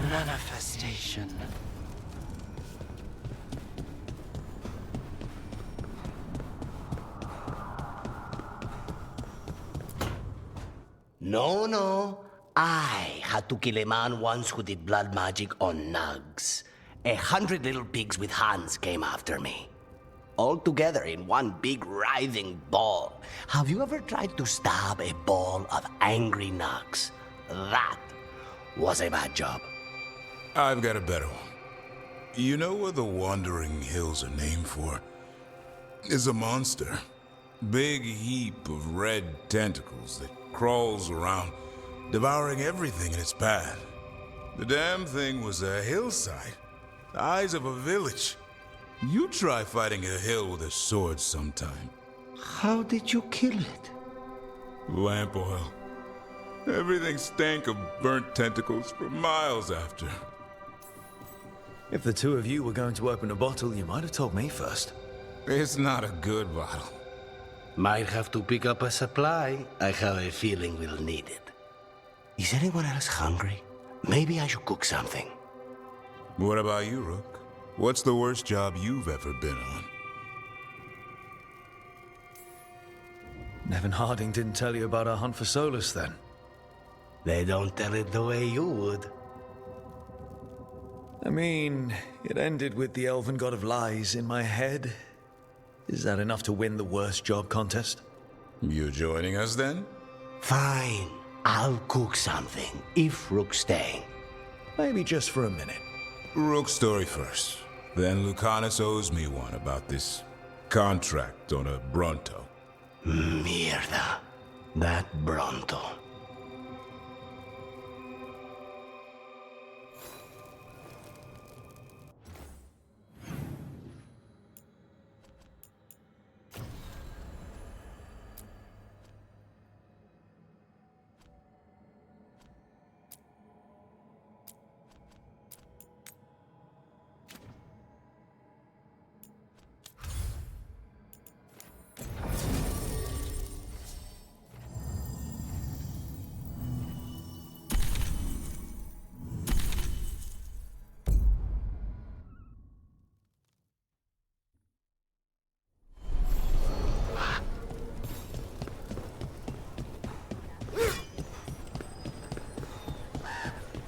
Manifestation. No. I had to kill a man once who did blood magic on nugs. 100 little pigs with hands came after me. All together in one big writhing ball. Have you ever tried to stab a ball of angry nugs? That was a bad job. I've got a better one. You know what the Wandering Hills are named for? It's a monster. Big heap of red tentacles that crawls around, devouring everything in its path. The damn thing was a hillside, the eyes of a village. You try fighting a hill with a sword sometime. How did you kill it? Lamp oil. Everything stank of burnt tentacles for miles after. If the two of you were going to open a bottle, you might have told me first. It's not a good bottle. Might have to pick up a supply. I have a feeling we'll need it. Is anyone else hungry? Maybe I should cook something. What about you, Rook? What's the worst job you've ever been on? Nevin Harding didn't tell you about our hunt for Solus, then? They don't tell it the way you would. I mean, it ended with the Elven God of Lies in my head. Is that enough to win the worst job contest? You joining us then? Fine. I'll cook something, if Rook's staying. Maybe just for a minute. Rook's story first. Then Lucanus owes me one about this contract on a Bronto. Mierda. That Bronto.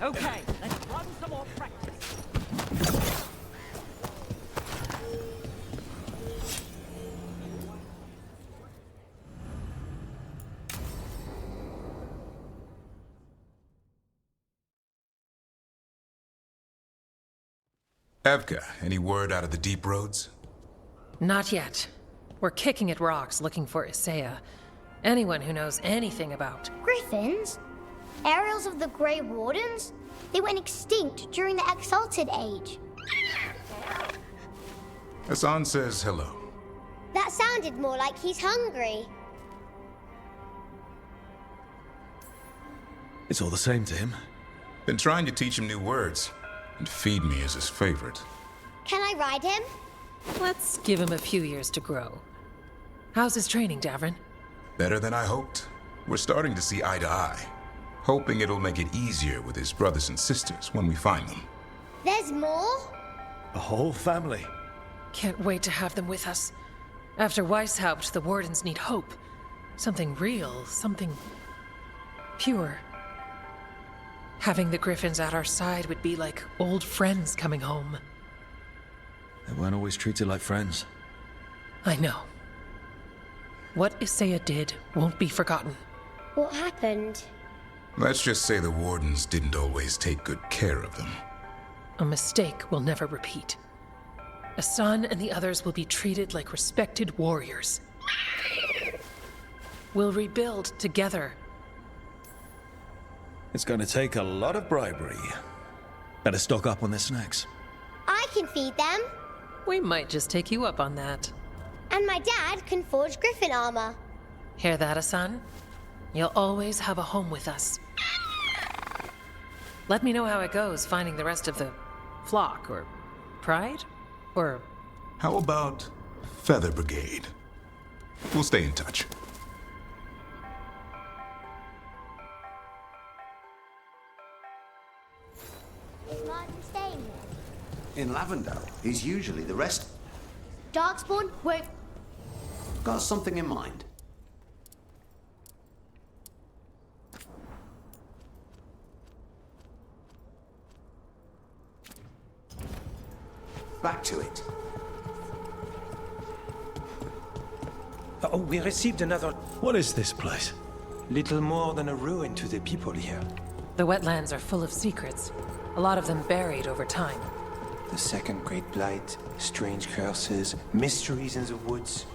Okay, let's run some more practice. Evka, any word out of the deep roads? Not yet. We're kicking at rocks looking for Isaiah. Anyone who knows anything about... Griffins? Aerials of the Grey Wardens? They went extinct during the Exalted Age. Hassan says hello. That sounded more like he's hungry. It's all the same to him. Been trying to teach him new words, and feed me is his favorite. Can I ride him? Let's give him a few years to grow. How's his training, Davrin? Better than I hoped. We're starting to see eye to eye. Hoping it'll make it easier with his brothers and sisters when we find them. There's more? A whole family. Can't wait to have them with us. After Weishaupt, the Wardens need hope. Something real, something... pure. Having the Griffins at our side would be like old friends coming home. They weren't always treated like friends. I know. What Isaiah did won't be forgotten. What happened? Let's just say the Wardens didn't always take good care of them. A mistake we'll never repeat. Asan and the others will be treated like respected warriors. We'll rebuild together. It's going to take a lot of bribery. Better stock up on their snacks. I can feed them. We might just take you up on that. And my dad can forge Griffin armor. Hear that, Asan? You'll always have a home with us. Let me know how it goes finding the rest of the flock, or pride, or... How about Feather Brigade? We'll stay in touch. Martin staying here? In Lavendale, he's usually the rest. Darkspawn won't. Got something in mind? Back to it. Oh, we received another What is this place? little more than a ruin to the people here. The wetlands are full of secrets, a lot of them buried over time. The second great blight, strange curses, mysteries in the woods.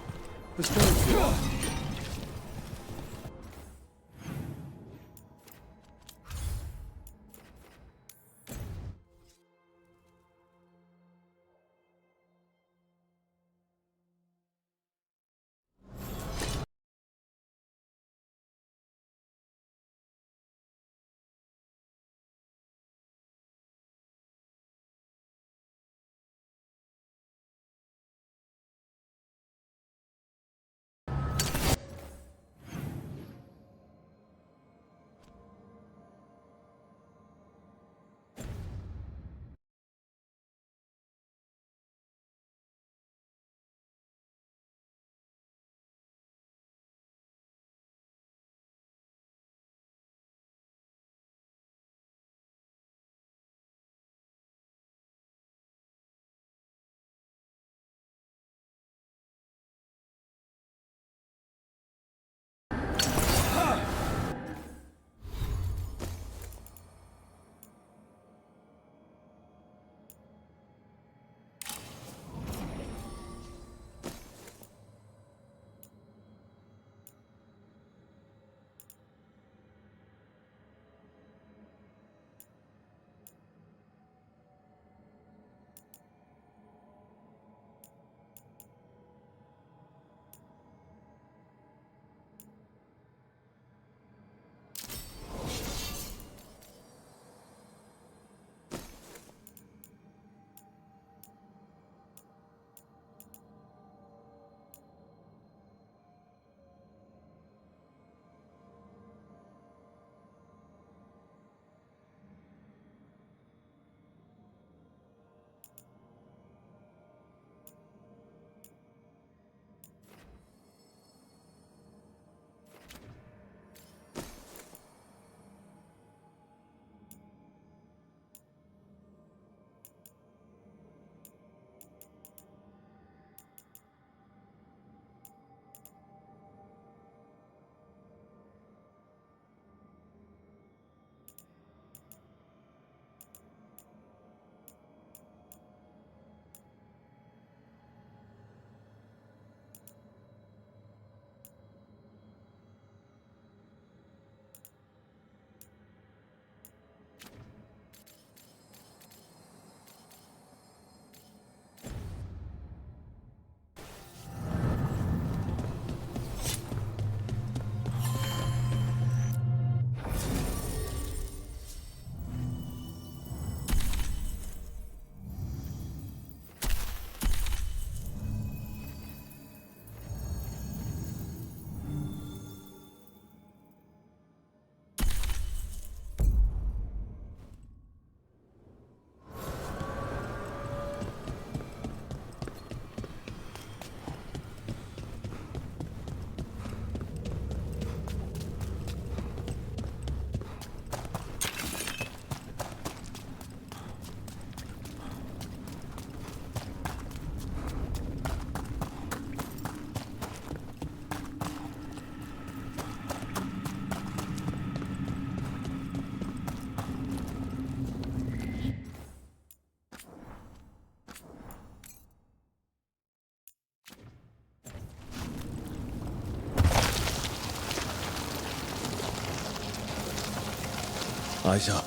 Eyes up.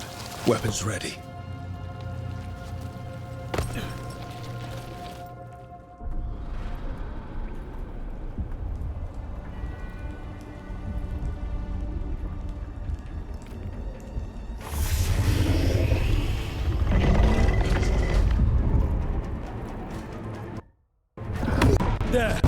Weapons ready. There!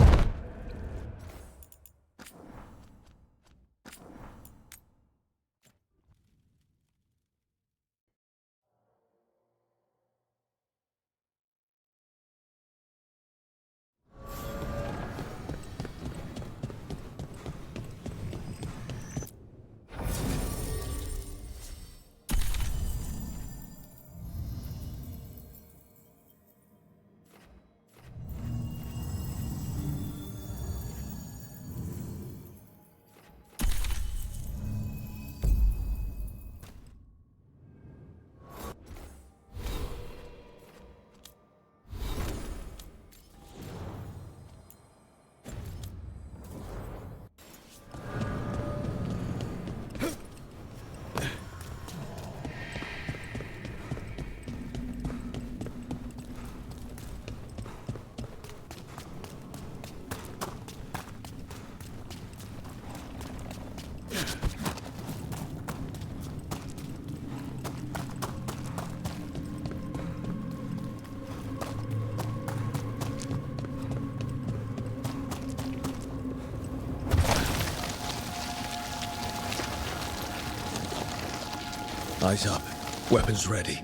Eyes up. Weapons ready.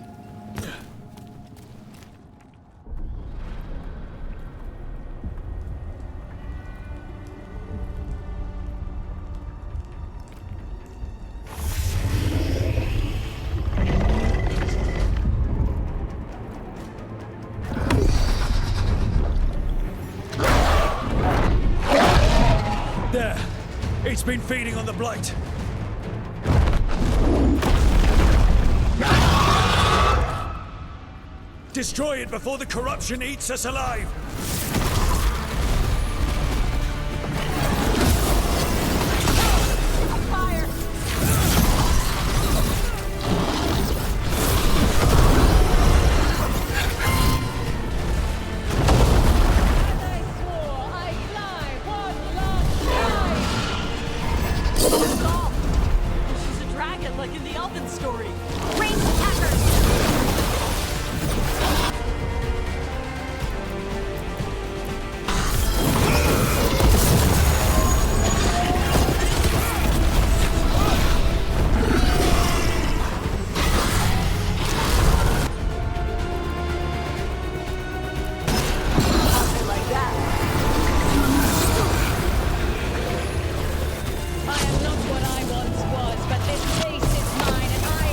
There! It's been feeding on the blight! Destroy it before the corruption eats us alive! Fire! I swore I'd fly one last time! Stop! She's a dragon, like in the Elven story. Raise attackers! Like that. I am not what I once was, but this place is mine, and I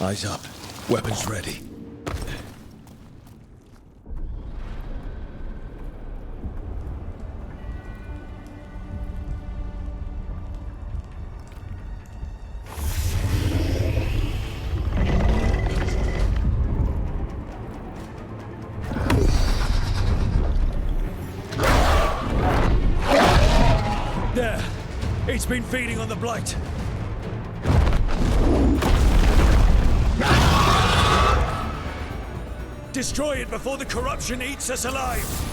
Eyes up. Weapons ready. There! It's been feeding on the blight. Destroy it before the corruption eats us alive!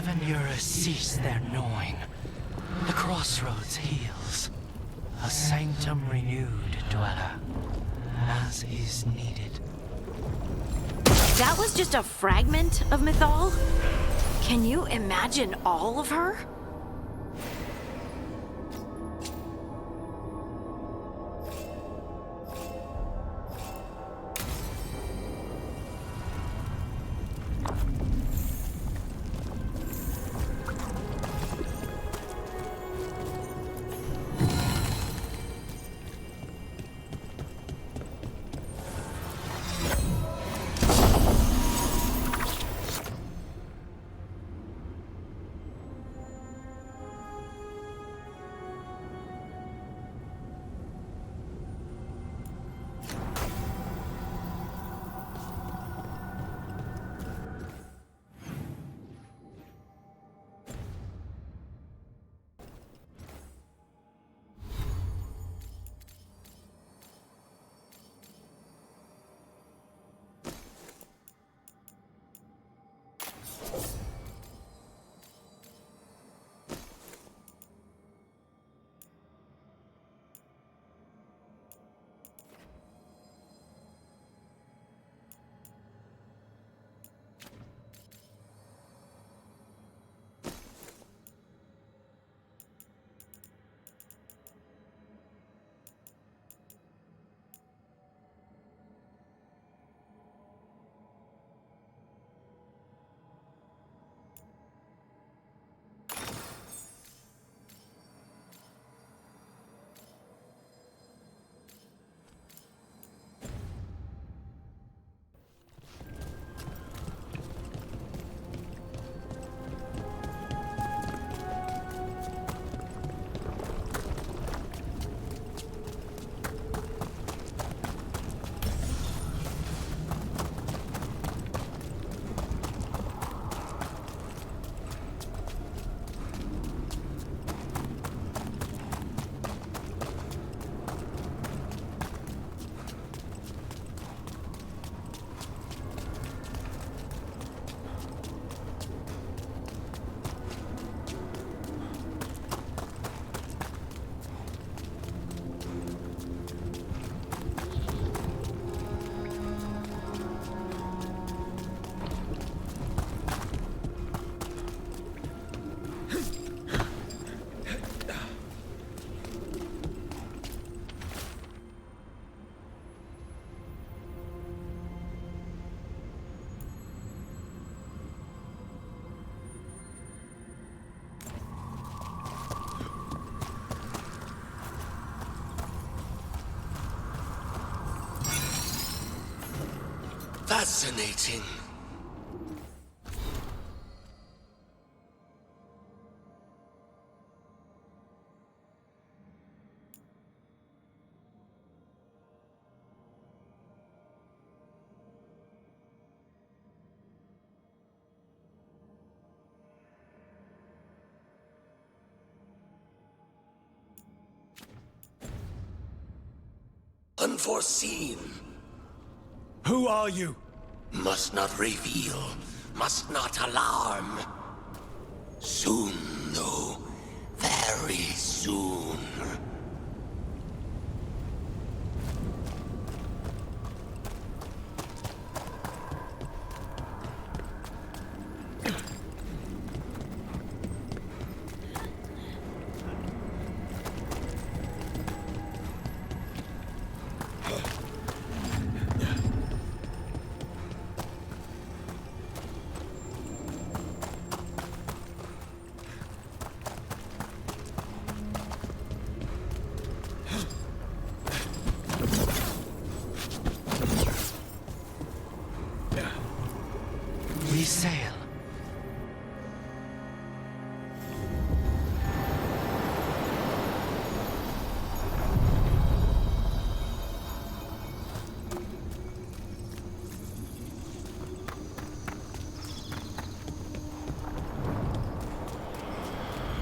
heaven Eurus cease their gnawing. The crossroads heals. A sanctum renewed, dweller, as is needed. That was just a fragment of Mythal? Can you imagine all of her? Fascinating. Unforeseen. Who are you? Must not reveal. Must not alarm. Soon, though. Very soon. We sail.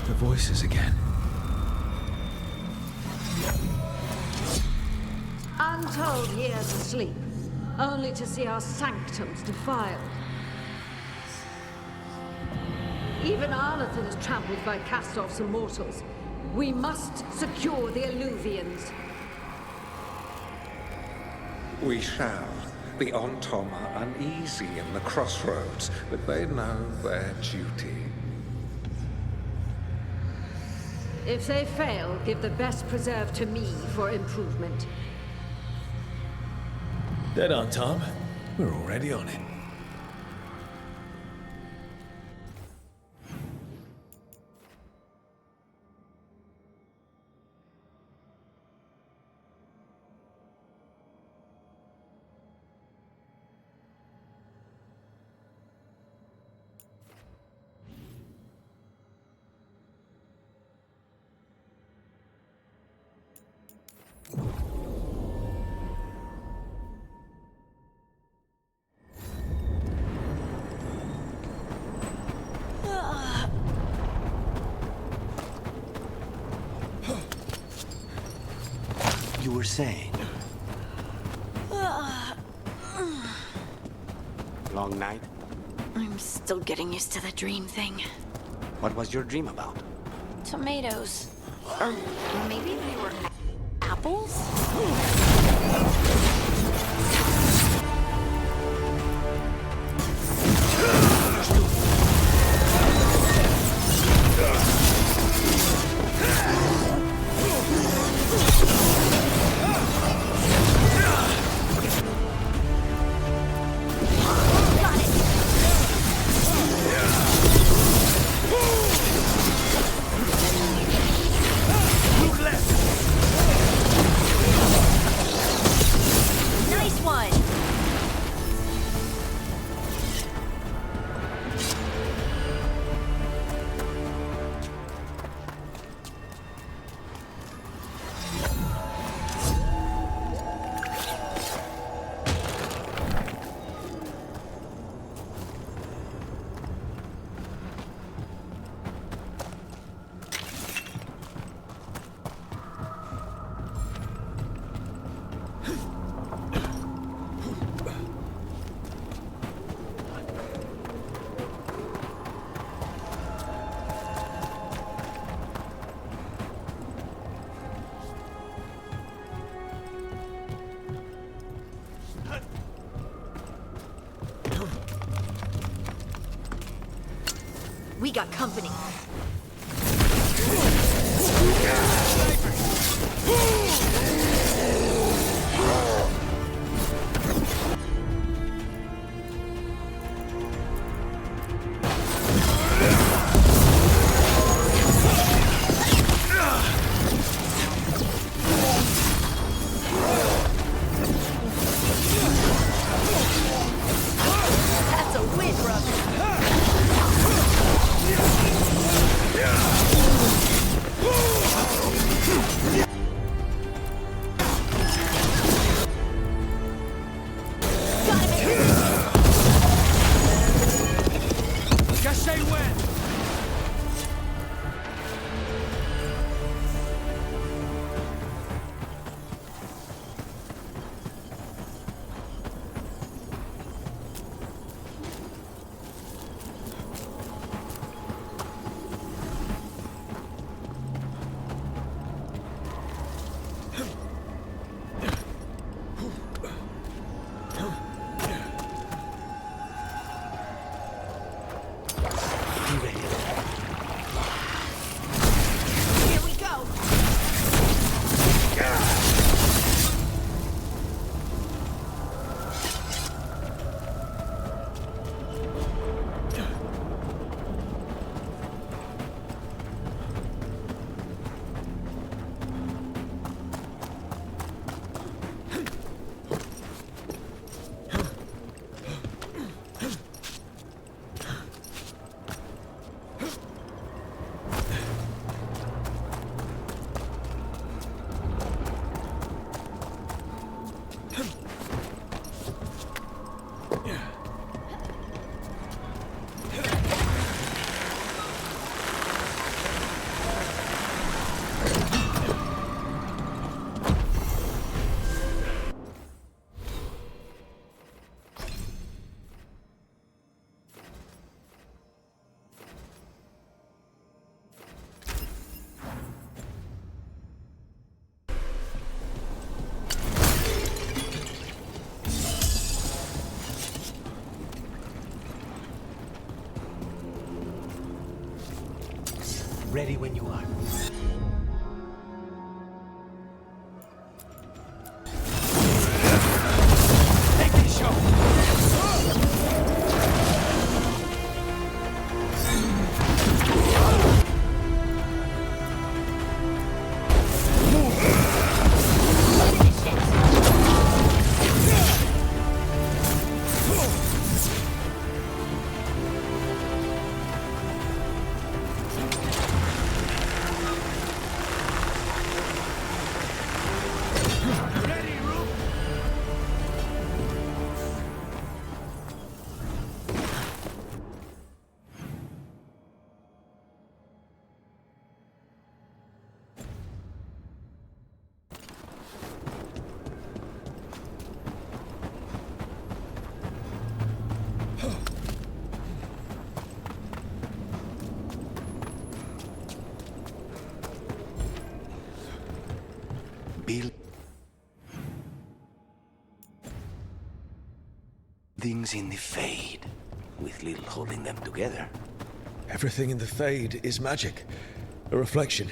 The voices again. Untold years asleep, only to see our sanctums defiled. Even Arlathan is trampled by cast-offs and mortals. We must secure the Alluvians. We shall. The Ontom are uneasy in the crossroads, but they know their duty. If they fail, give the best preserve to me for improvement. Dead on, Tom. We're already on it. You were saying? Long night? I'm still getting used to the dream thing. What was your dream about? Tomatoes. Or maybe they were apples? Nice one! We got company. That's a win, brother. Ready when you are. Take this show! Things in the Fade, with little holding them together. Everything in the Fade is magic. A reflection.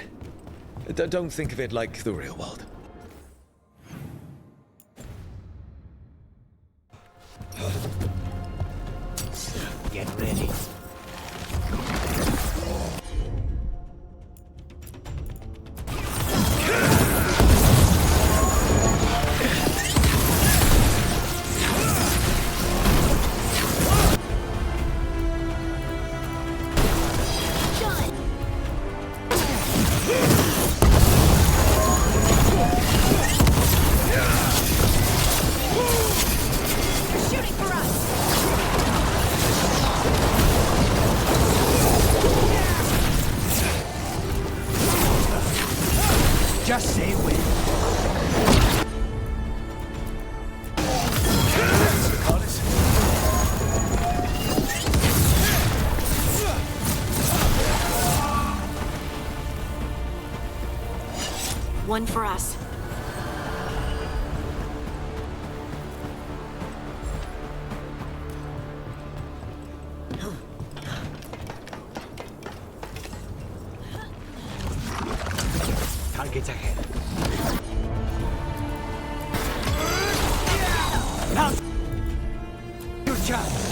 Don't think of it like the real world. Get ready. Just say when. One for us. Targets ahead. Now, your chance.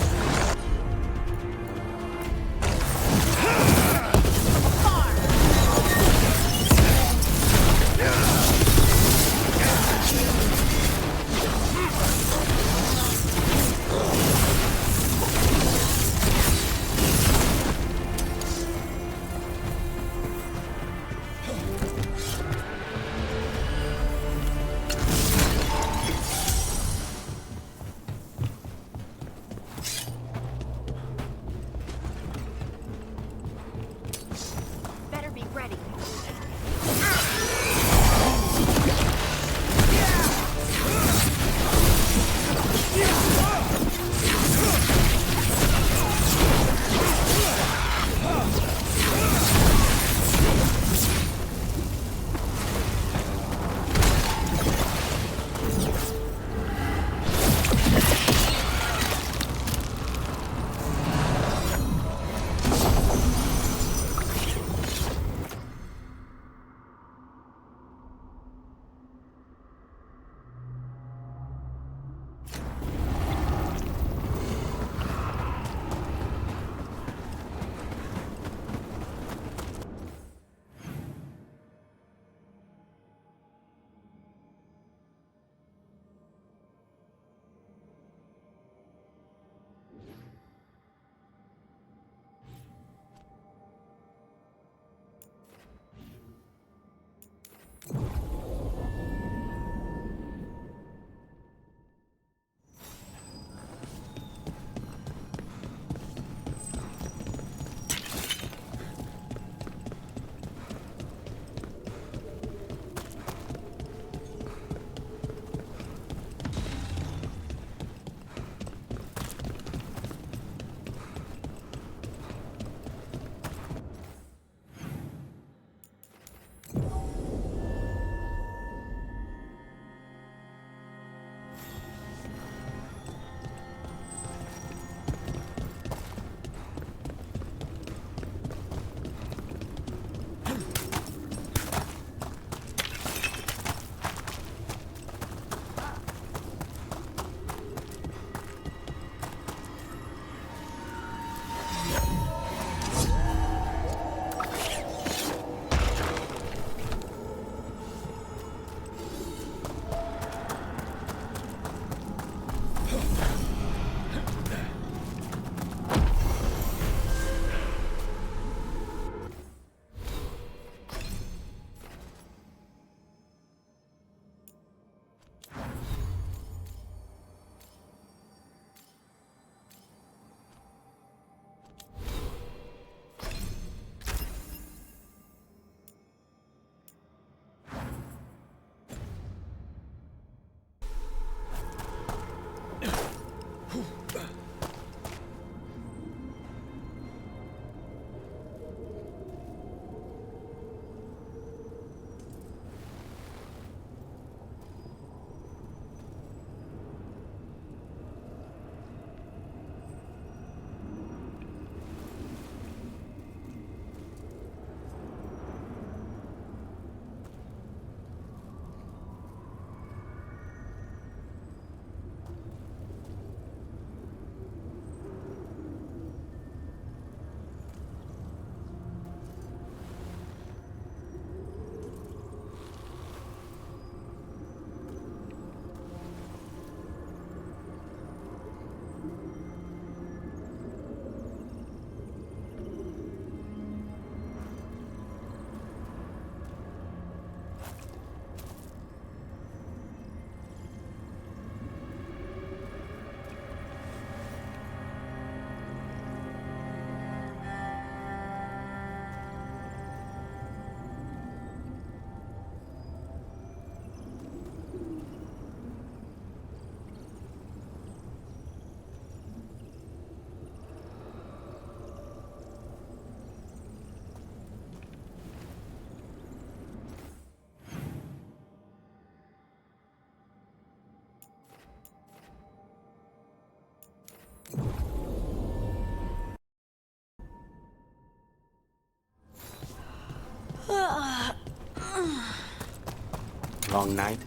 Long night?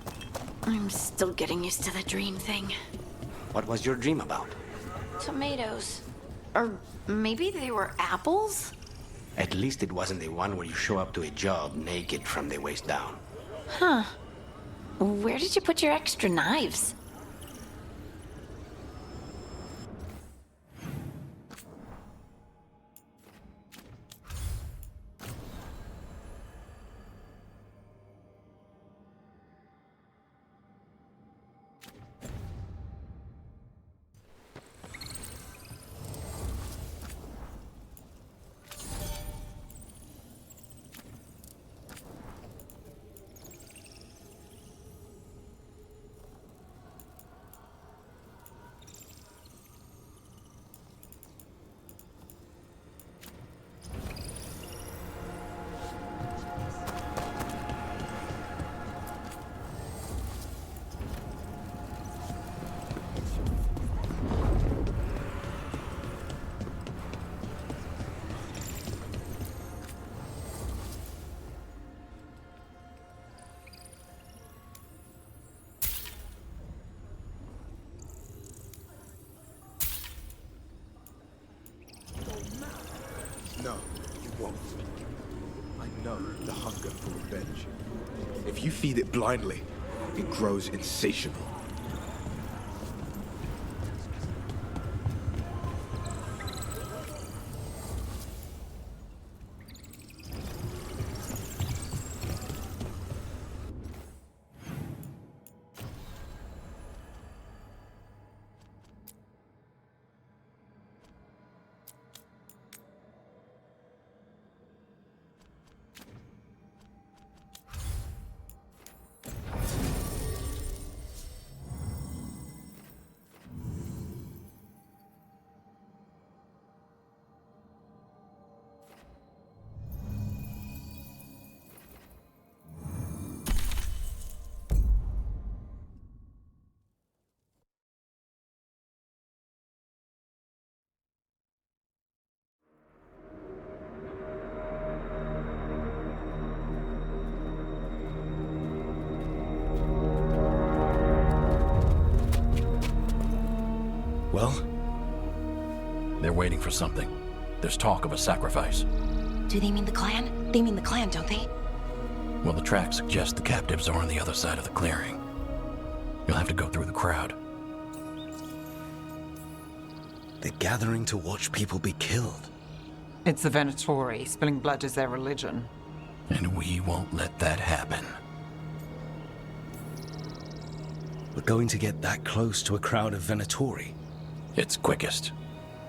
I'm still getting used to the dream thing. What was your dream about? Tomatoes. Or maybe they were apples? At least it wasn't the one where you show up to a job naked from the waist down. Huh. Where did you put your extra knives? No, you won't. I know the hunger for revenge. If you feed it blindly, it grows insatiable. Well? They're waiting for something. There's talk of a sacrifice. Do they mean the clan? They mean the clan, don't they? Well, the tracks suggest the captives are on the other side of the clearing. You'll have to go through the crowd. They're gathering to watch people be killed. It's the Venatori. Spilling blood is their religion. And we won't let that happen. We're going to get that close to a crowd of Venatori. It's quickest.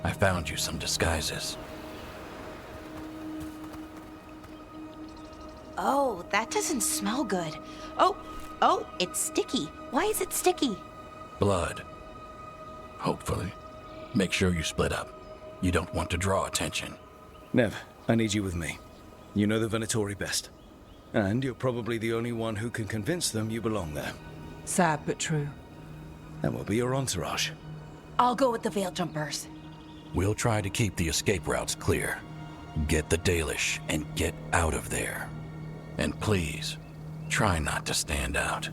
I found you some disguises. Oh, that doesn't smell good. Oh, it's sticky. Why is it sticky? Blood. Hopefully. Make sure you split up. You don't want to draw attention. Nev, I need you with me. You know the Venatori best. And you're probably the only one who can convince them you belong there. Sad but true. And we'll be your entourage. I'll go with the Veil Jumpers. We'll try to keep the escape routes clear. Get the Dalish and get out of there. And please, try not to stand out.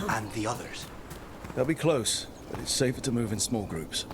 And the others? They'll be close, but it's safer to move in small groups.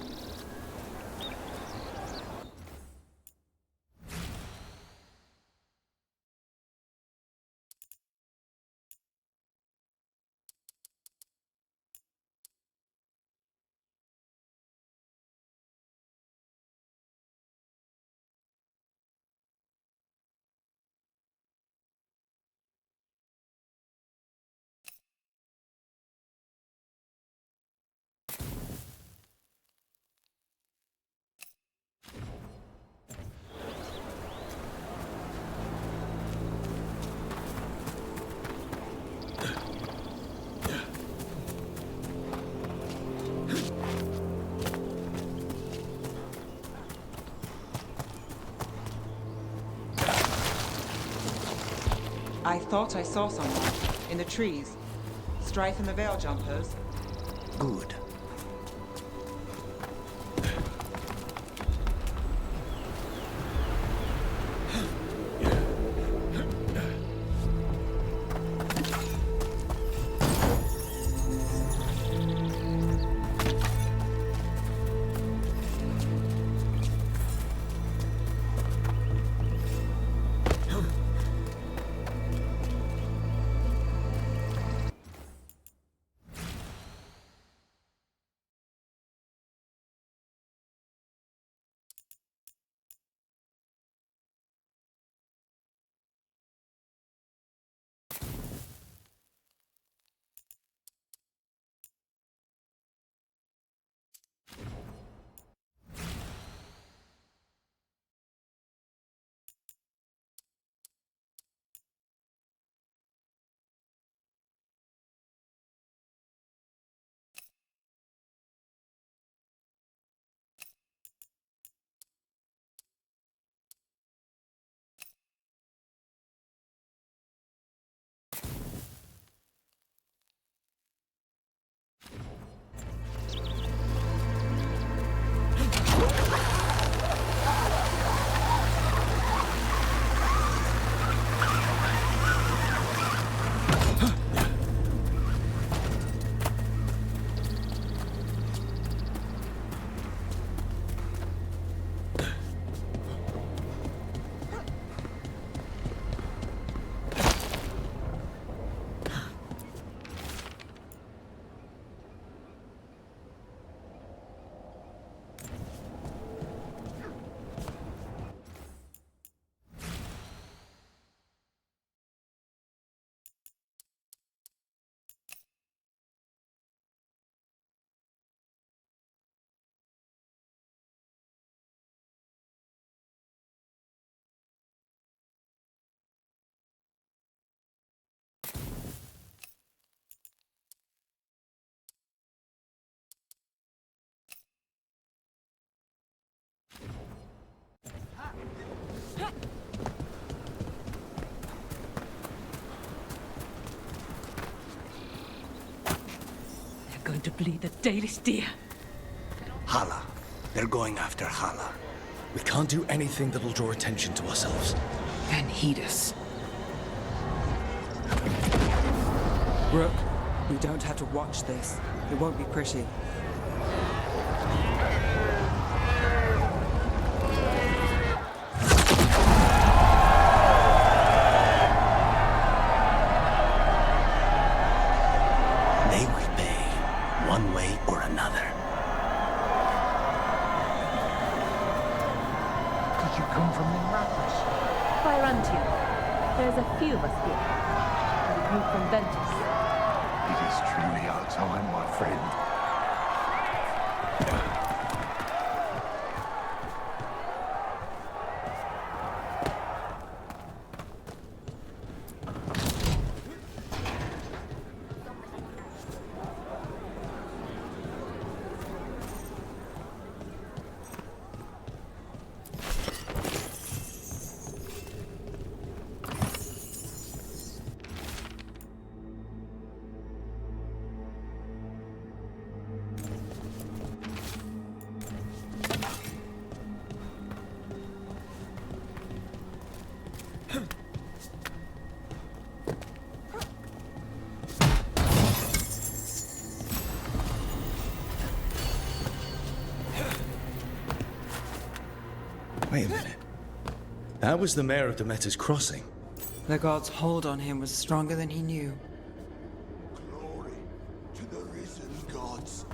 I thought I saw someone in the trees, strafing the veil jumpers. Good. They're going to bleed the Dalish deer. Hala. They're going after Hala. We can't do anything that'll draw attention to ourselves. Then heed us. Rook, we don't have to watch this. It won't be pretty. They will pay, one way or another. Did you come from the Rapids? Byrantium. There's a few of us here. We come from Ventus. It is truly our time, my friend. Wait a minute. That was the mayor of Demeter's Crossing. The god's hold on him was stronger than he knew. Glory to the risen gods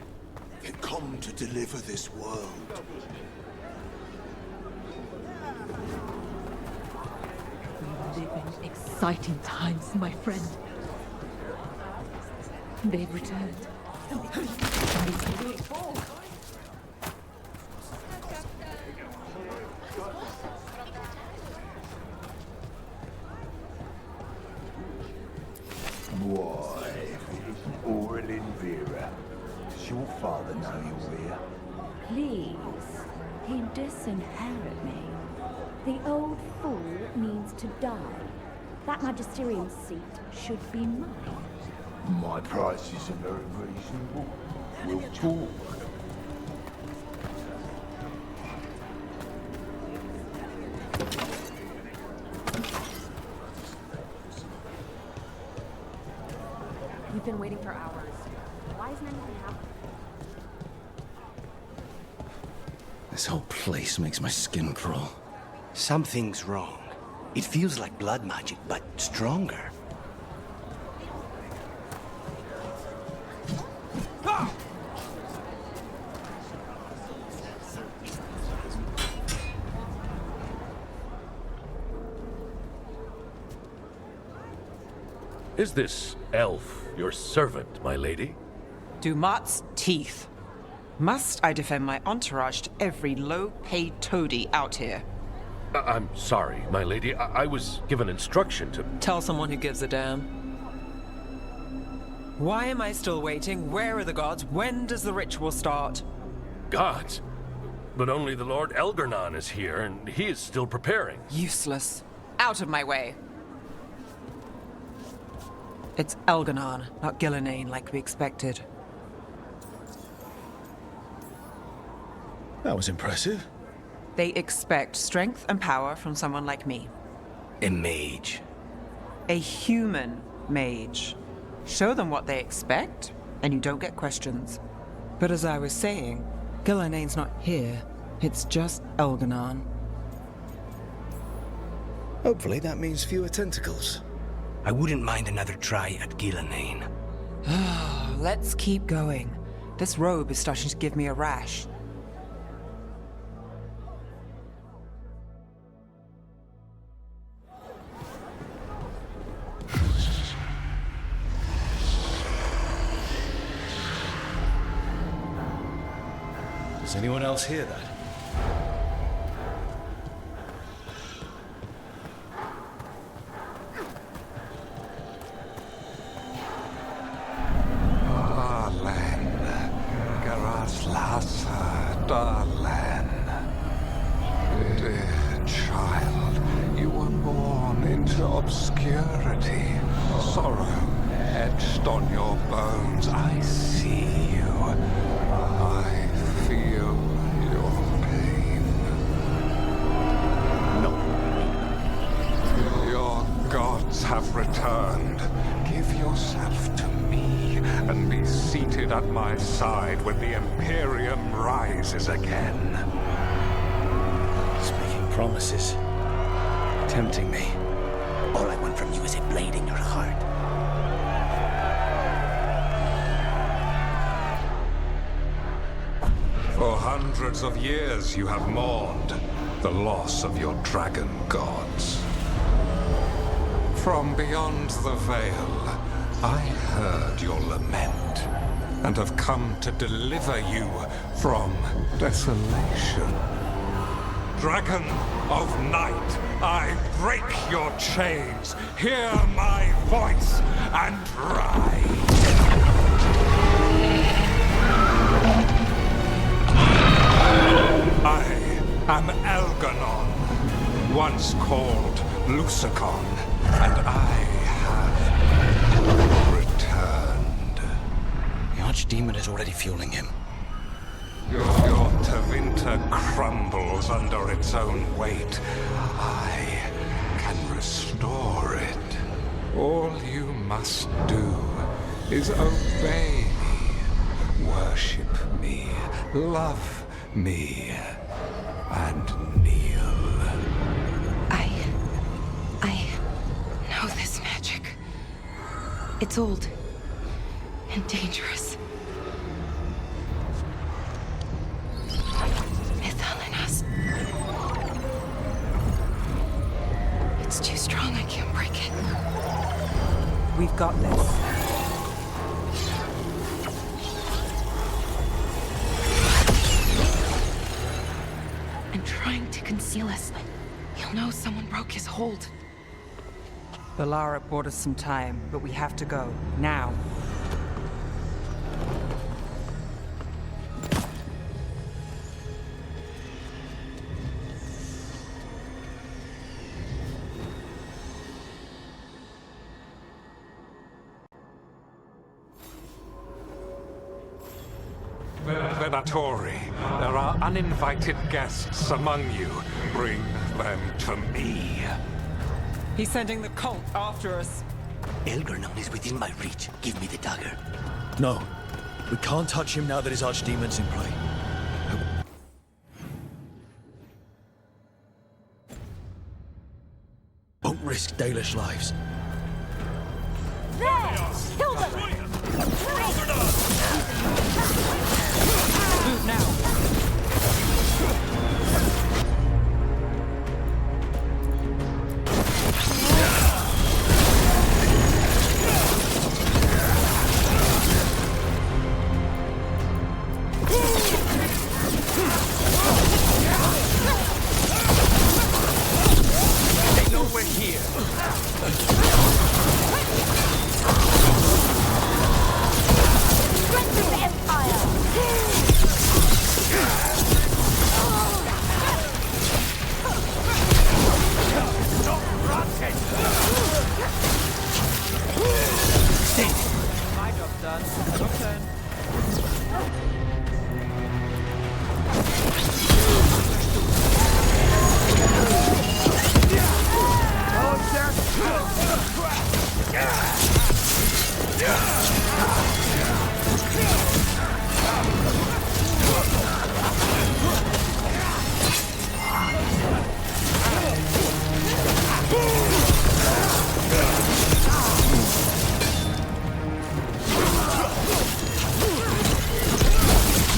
that come to deliver this world. We live in exciting times, my friend. They've returned. Why, Aurelin Vera, does your father know you're here? Please, he disinherit me. The old fool means to die. That magisterium seat should be mine. My prices are very reasonable. We'll talk. We've been waiting for hours. Why isn't anything happening? This whole place makes my skin crawl. Something's wrong. It feels like blood magic, but stronger. Is this elf your servant, my lady? Dumat's teeth. Must I defend my entourage to every low-paid toady out here? I'm sorry, my lady. I was given instruction to... Tell someone who gives a damn. Why am I still waiting? Where are the gods? When does the ritual start? Gods? But only the Lord Elgarnon is here, and he is still preparing. Useless. Out of my way. It's Elgarnon, not Gillenane, like we expected. That was impressive. They expect strength and power from someone like me. A mage. A human mage. Show them what they expect, and you don't get questions. But as I was saying, Gillenane's not here. It's just Elgarnon. Hopefully that means fewer tentacles. I wouldn't mind another try at Gillenane. Let's keep going. This robe is starting to give me a rash. Does anyone else hear that? Darling, dear child, you were born into obscurity. Sorrow etched on your bones. I see you. I feel your pain. No. Your gods have returned. Give yourself to me and be seated at my side when the Imperium rises again. Speaking promises. Tempting me. All I want from you is a blade in your heart. For hundreds of years you have mourned the loss of your dragon gods. From beyond the veil, I heard your lament, and have come to deliver you from desolation. Dragon of night, I break your chains. Hear my voice and ride. I am Elgarnon, once called Lucicon, and I have returned. The Archdemon is already fueling him. Your Tevinter crumbles under its own weight. I can restore it. All you must do is obey me, worship me, love me, and kneel. I know this magic. It's old and dangerous. Mythalinas. It's too strong, I can't break it. We've got this. And trying to conceal us. He'll know someone broke his hold. Balara bought us some time, but we have to go. Now. Venatori. There are uninvited guests among you. Bring them to me. He's sending the cult after us. Elgarnon is within my reach. Give me the dagger. No. We can't touch him now that his archdemon's in play. Won't risk Dalish lives. There! Kill them! Move now. They know we're here. Strength of the Empire! My job's done. Your turn.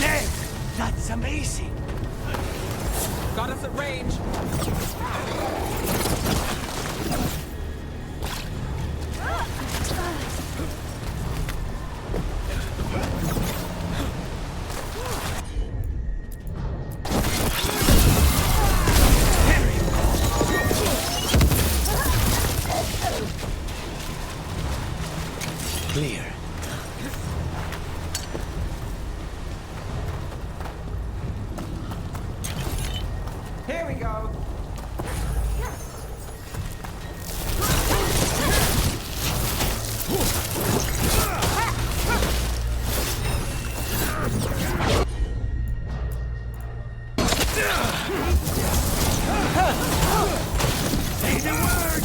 Ned! That's amazing! Got us at range. Clear. Here we go. Say the word!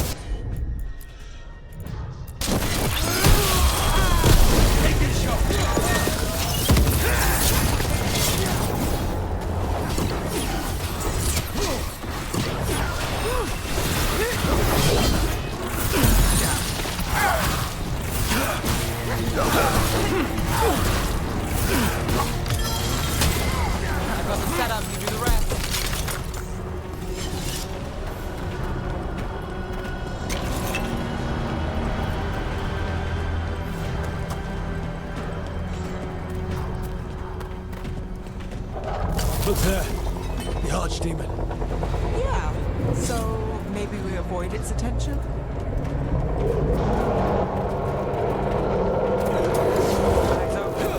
Take this shot! I've got the setup. You do the rest. Look there. The archdemon. Yeah. So maybe we avoid its attention? Eyes open.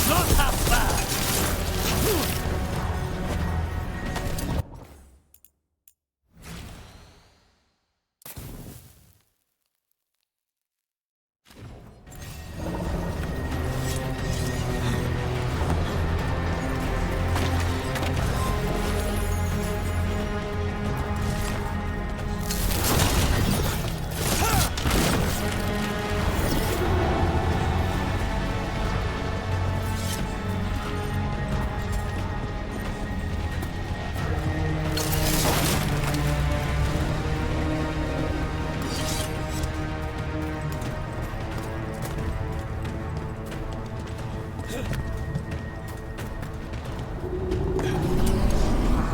Not half bad!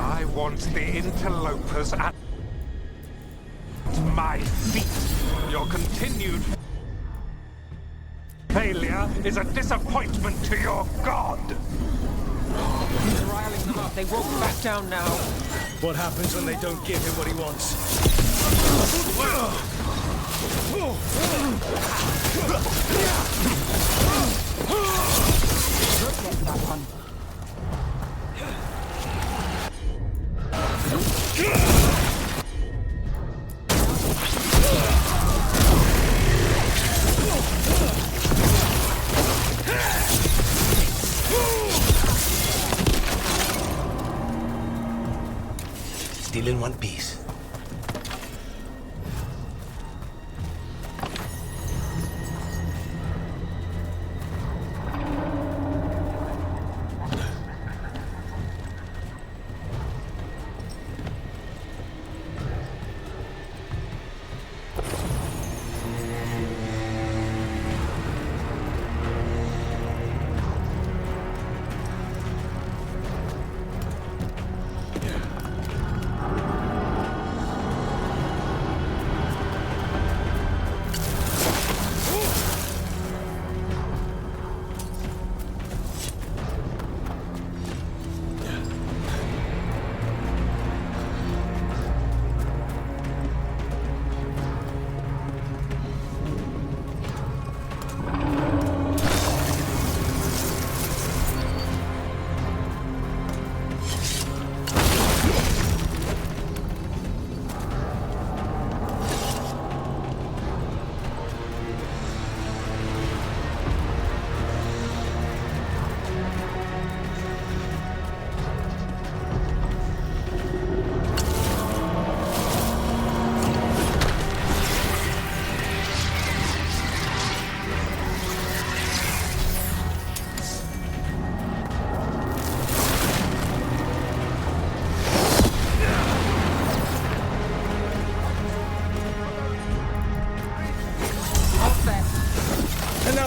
I want the interlopers at my feet. Your continued failure is a disappointment to your god. He's riling them up. They won't back down now. What happens when they don't give him what he wants? Get that one. Still in one piece.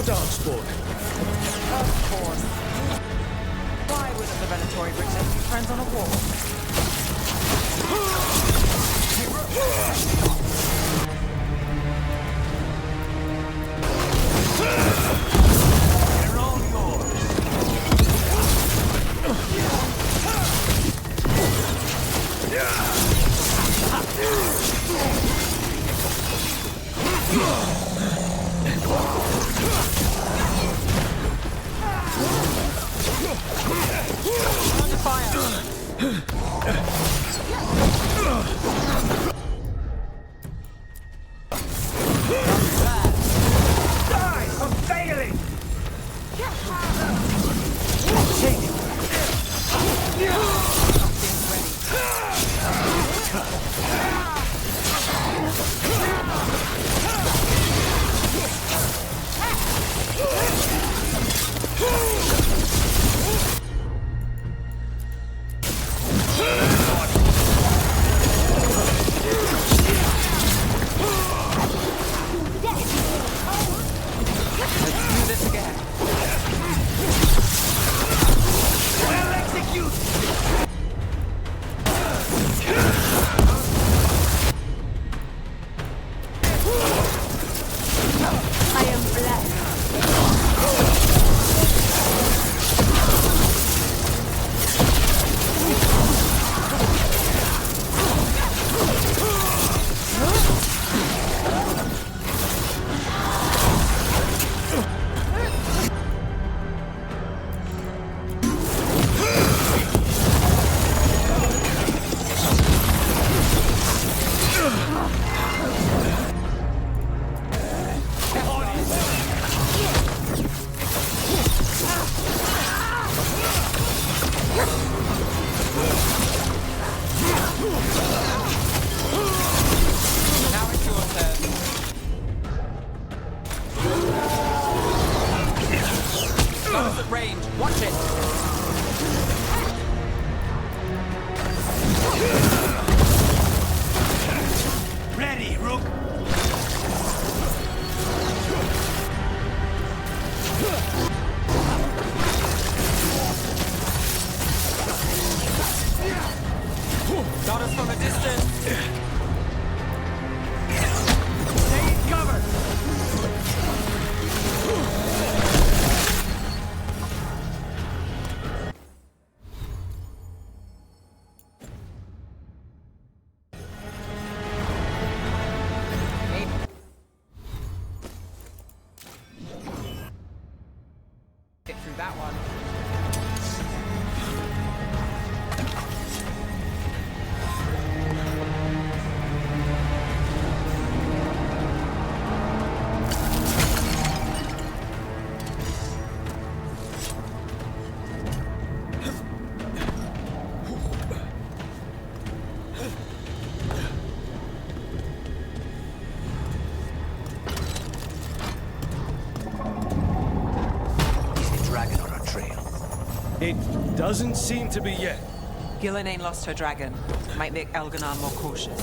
Dance sport. Of course. Why wouldn't the Venatori pretend to be friends on a wall? They're all Under fire! Die for failing! It doesn't seem to be yet. Gillenane lost her dragon. Might make Elganar more cautious.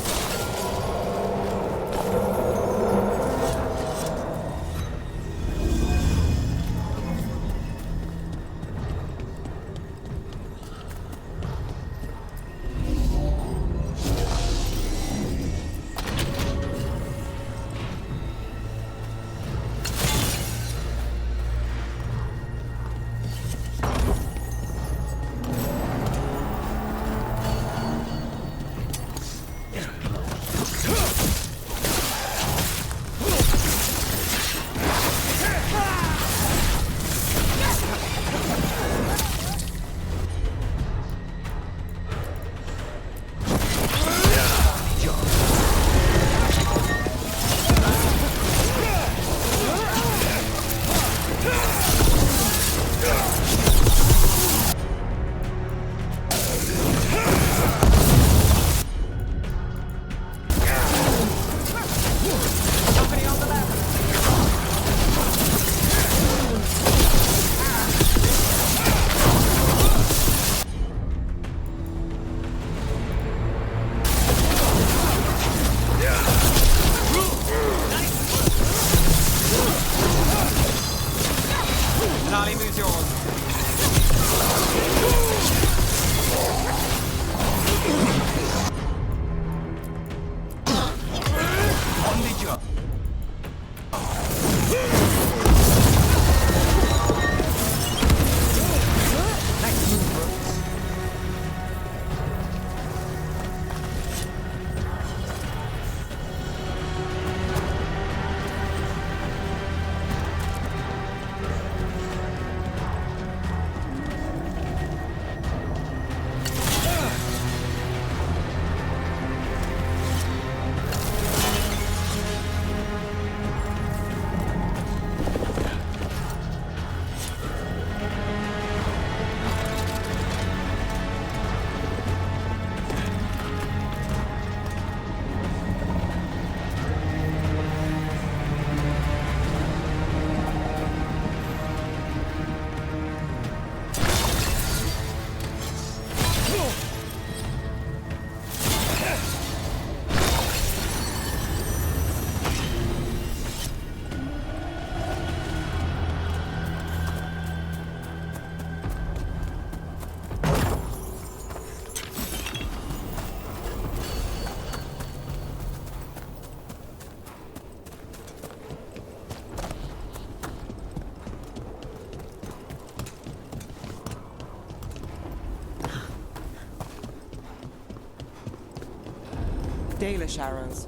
Dalish arrows.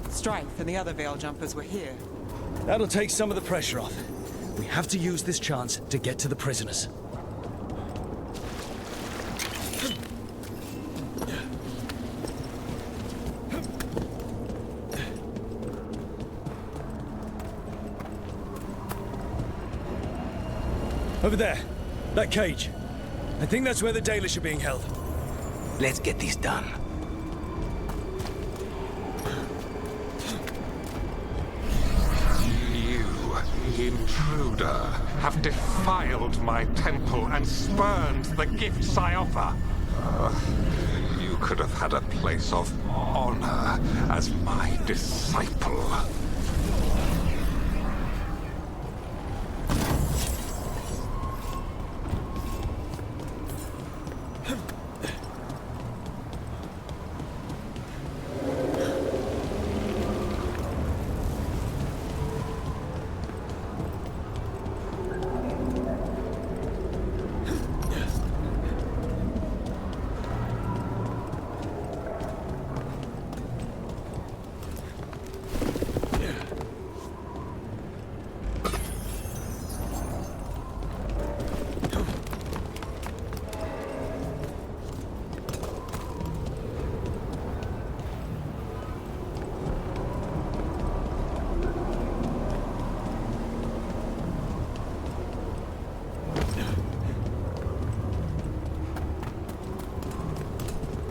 Strife and the other Veil Jumpers were here. That'll take some of the pressure off. We have to use this chance to get to the prisoners. Over there. That cage. I think that's where the Dalish are being held. Let's get this done. Intruder, have defiled my temple and spurned the gifts I offer. You could have had a place of honor as my disciple.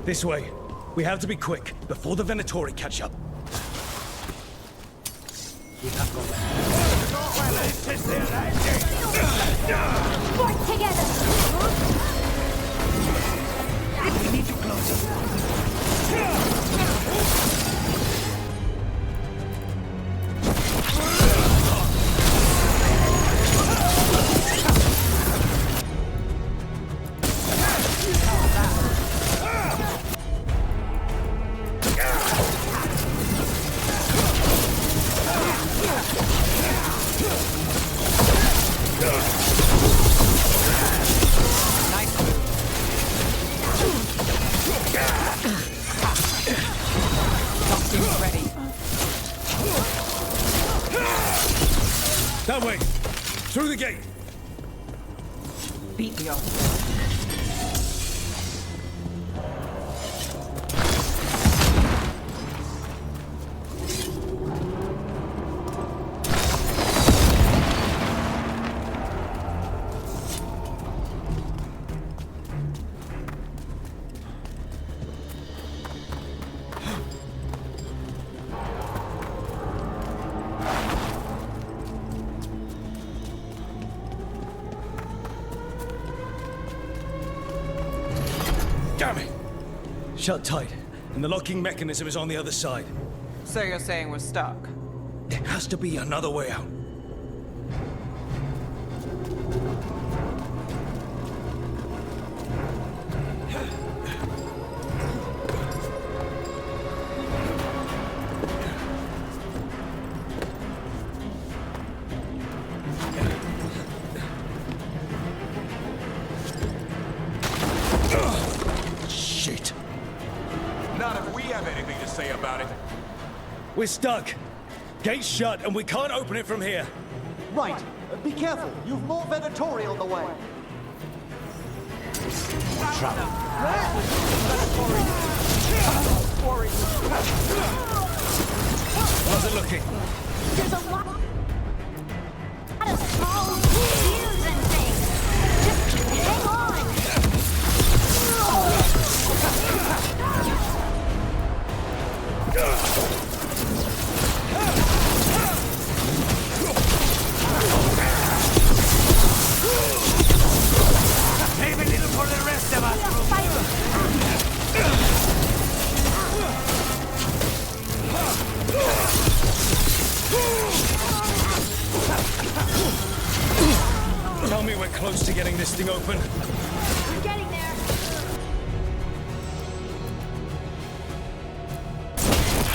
This way. We have to be quick, before the Venatori catch up. Work together! That way! Through the gate! Beat the officer. Damn it! Shut tight, and the locking mechanism is on the other side. So you're saying we're stuck? There has to be another way out. Shit. Not if we have anything to say about it. We're stuck. Gate's shut, and we can't open it from here. Right. Be careful. You've more Venatori on the way. How's it looking? There's a lot of small views and things. Just hang on. Save a little for the rest of us! Tell me we're close to getting this thing open. We're getting there.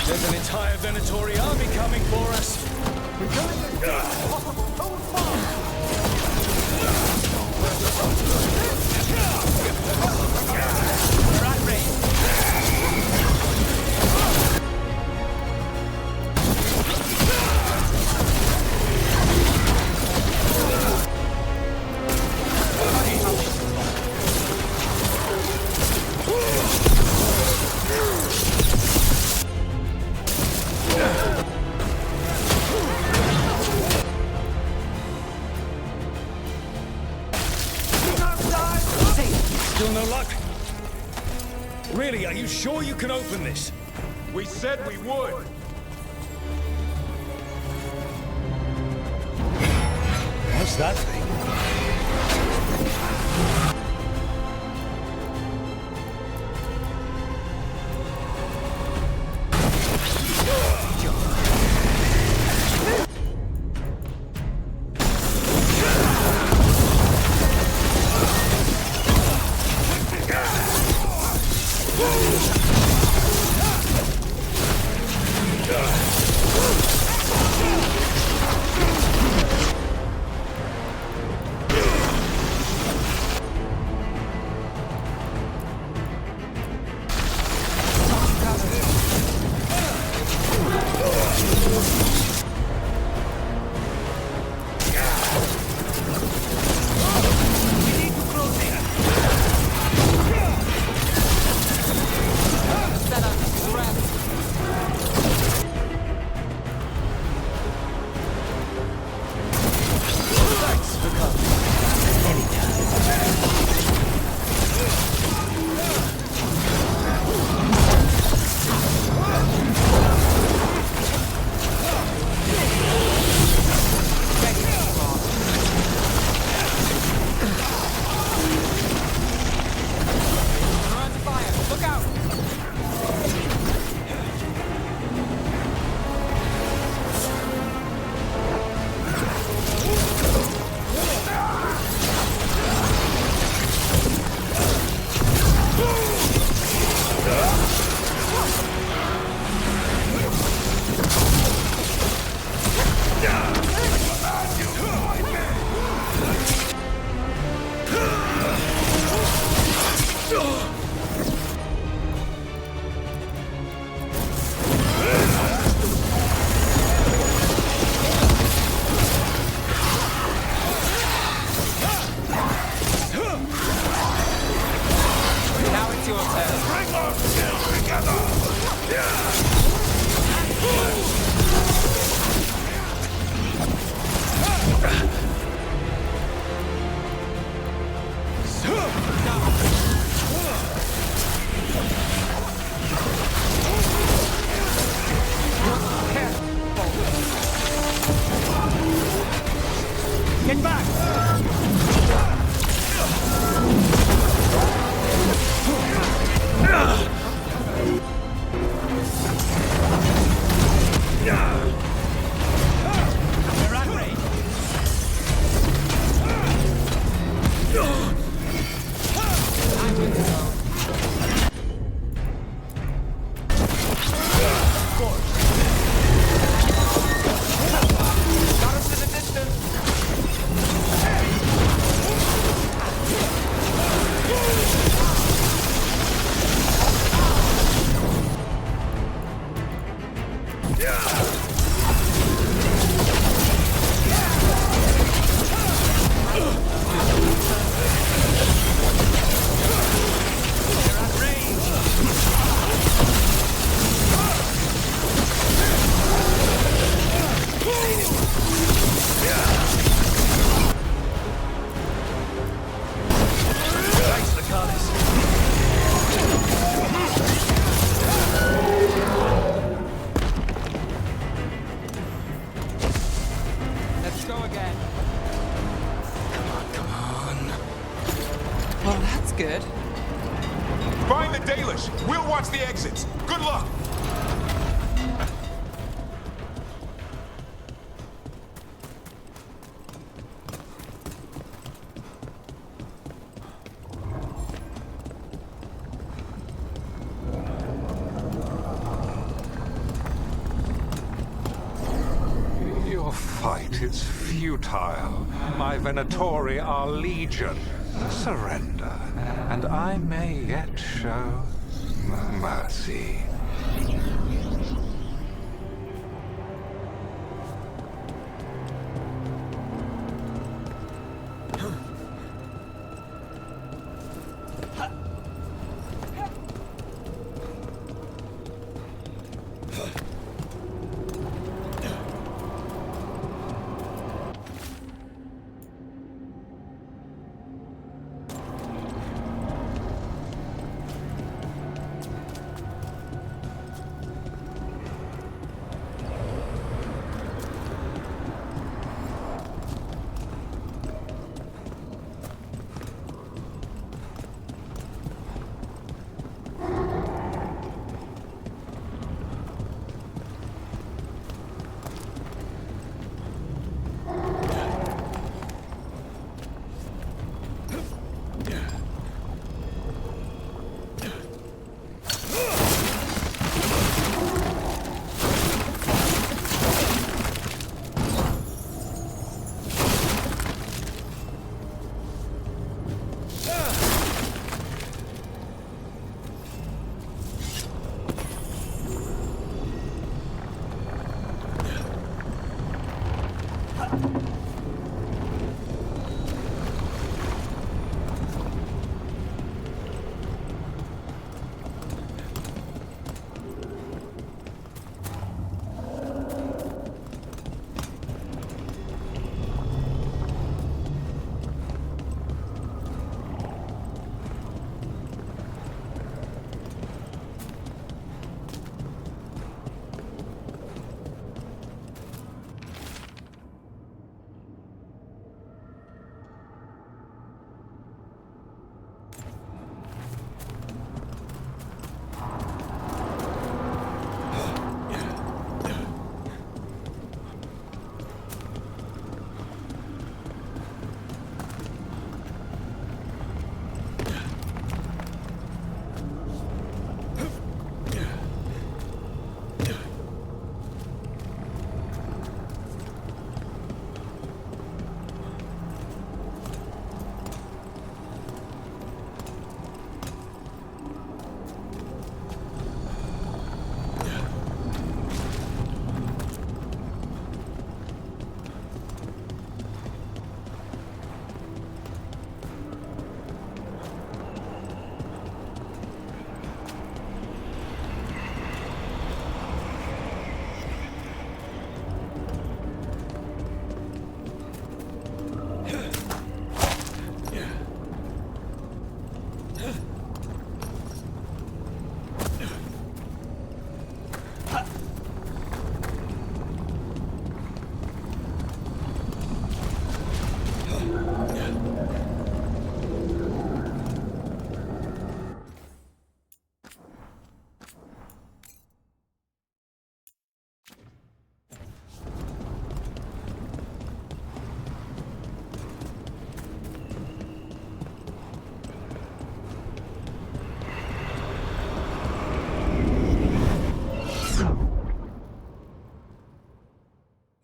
There's an entire Venatori army coming for us. We're going as deep as possible. Hold fast. We're at range. Still no luck? Really, are you sure you can open this? We said we would. What's that thing? good. Find the Dalish. We'll watch the exits. Good luck. Your fight is futile. My Venatori are legion. Surrender, and I may yet show mercy.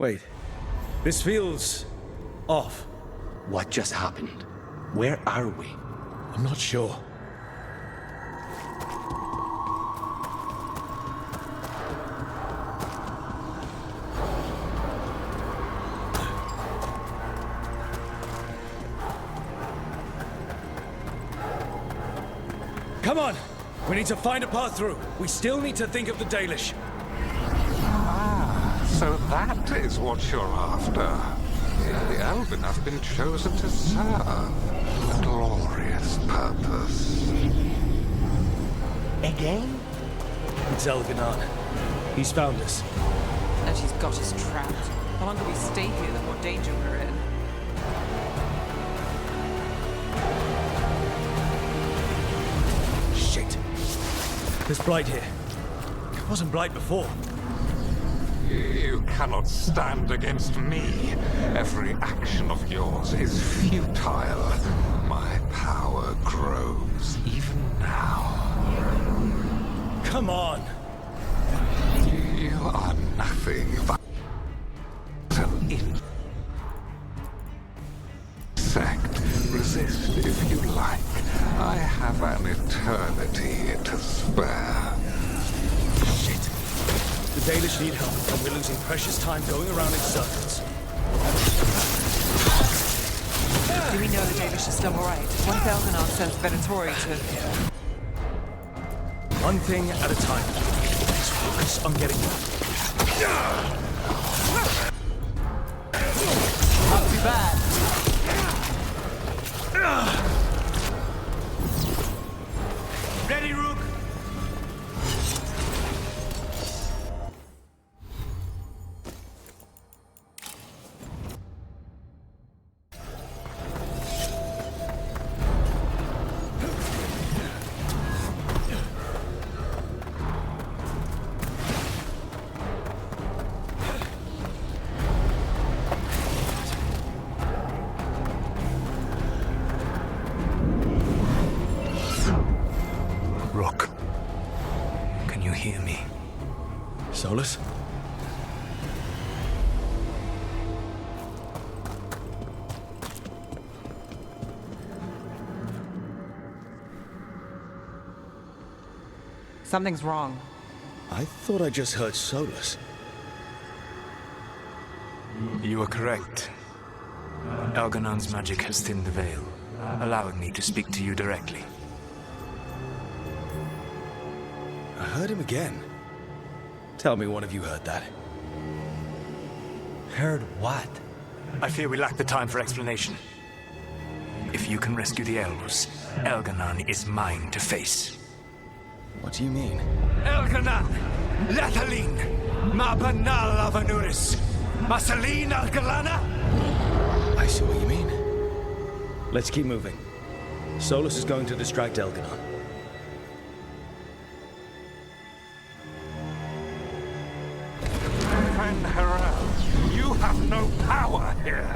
Wait. This feels off. What just happened? Where are we? I'm not sure. Come on! We need to find a path through. We still need to think of the Dalish. So that is what you're after. The Elven have been chosen to serve a glorious purpose. Again? It's Elganon. He's found us. And he's got us trapped. The longer we stay here, the more danger we're in. There's Blight here. It wasn't Blight before. You cannot stand against me. Every action of yours is futile. My power grows even now. Come on! You are nothing but an insect. Resist if you like. I have an eternity to spare. Shit. The Dalish need help, and we're losing precious time going around in circles. Do we know the Dalish is still alright? What if Elganon sends Venatori to... One thing at a time. Let's focus on getting them. Not too bad. Ready, Rook? Rook, can you hear me? Solus? Something's wrong. I thought I just heard Solus. You are correct. Elganon's magic has thinned the veil, allowing me to speak to you directly. I heard him again. Tell me one of you heard that. Heard what? I fear we lack the time for explanation. If you can rescue the elves, Elganon is mine to face. What do you mean? Elganon! Lathaline! Ma banal avanuris! Masaline Algalana! I see what you mean. Let's keep moving. Solus is going to distract Elganon. You have no power here.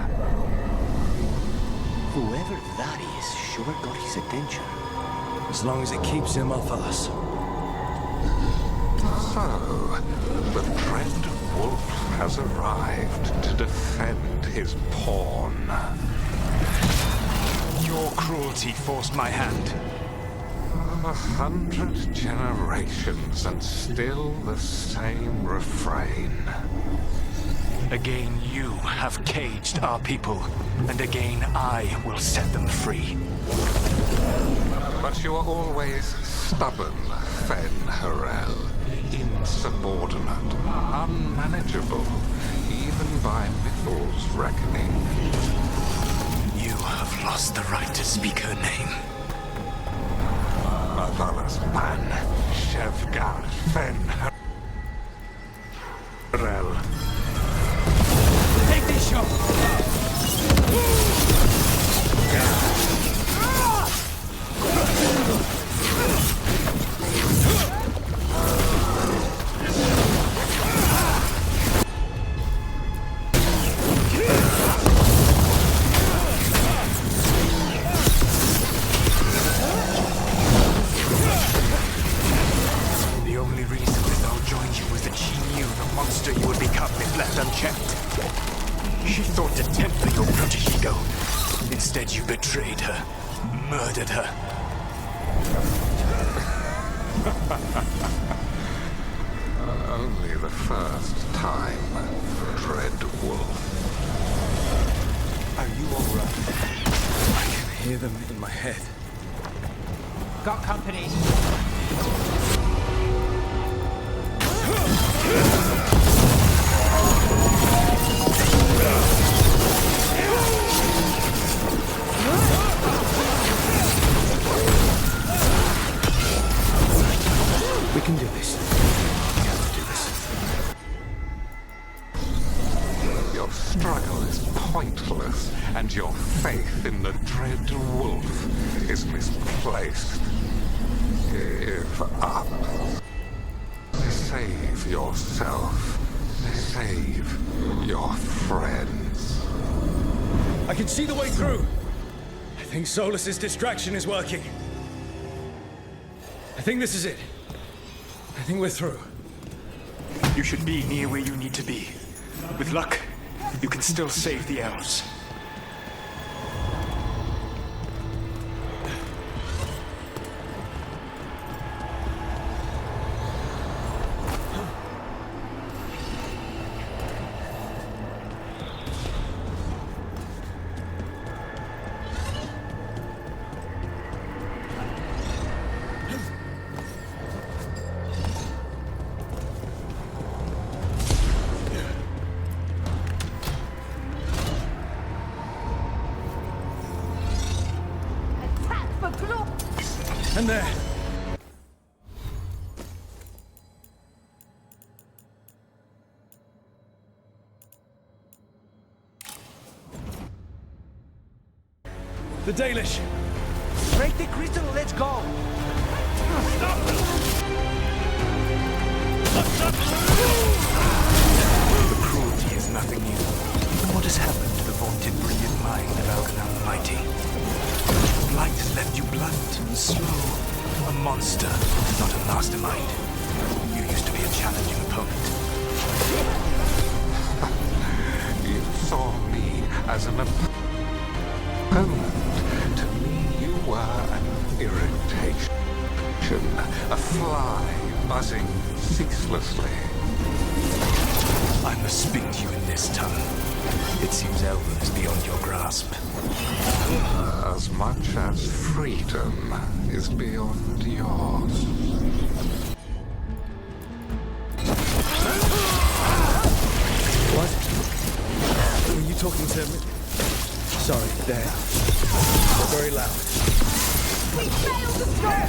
Whoever that is sure got his attention. As long as it keeps him off us. So, the Dread Wolf has arrived to defend his pawn. Your cruelty forced my hand. 100 generations and still the same refrain. Again, you have caged our people, and again I will set them free. But you are always stubborn, Fen Harel. Insubordinate, unmanageable, even by Mythal's reckoning. You have lost the right to speak her name. Motherless man, Shevgar Fen Harel. Take this shot! The only reason Mythal joined you was that she knew the monster you would become if left unchecked. She thought to temper your protege ego. Instead, you betrayed her, murdered her. Only the first time, Dread Wolf. Are you alright? I can hear them in my head. Got company. We can do this. We have to do this. Your struggle is pointless, and your faith in the Dread Wolf is misplaced. Give up. Save yourself. Save your friends. I can see the way through. I think Solus's distraction is working. I think this is it. I think we're through. You should be near where you need to be. With luck, you can still save the elves. And there. The Dalish. Break the crystal, let's go! The cruelty is nothing new. What has happened to the vaunted brilliant mind of Algernon the Mighty? Blight has left you blunt and slow. A monster, not a mastermind. You used to be a challenging opponent. You saw me as an opponent. To me, you were an irritation. A fly buzzing ceaselessly. I must speak to you in this tongue. It seems Elven is beyond your grasp. As much as freedom is beyond yours. What? Were you talking to me? Sorry, there. They're very loud. We failed to stop!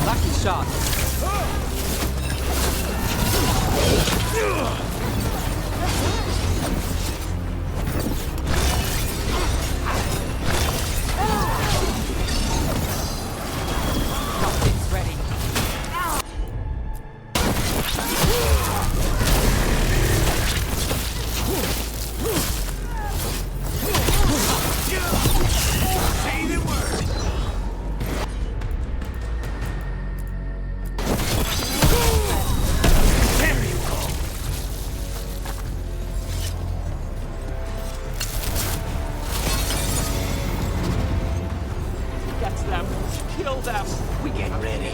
Lucky shot. Nothing's ready. Say the word. There you go. Get them. Kill them. We get ready.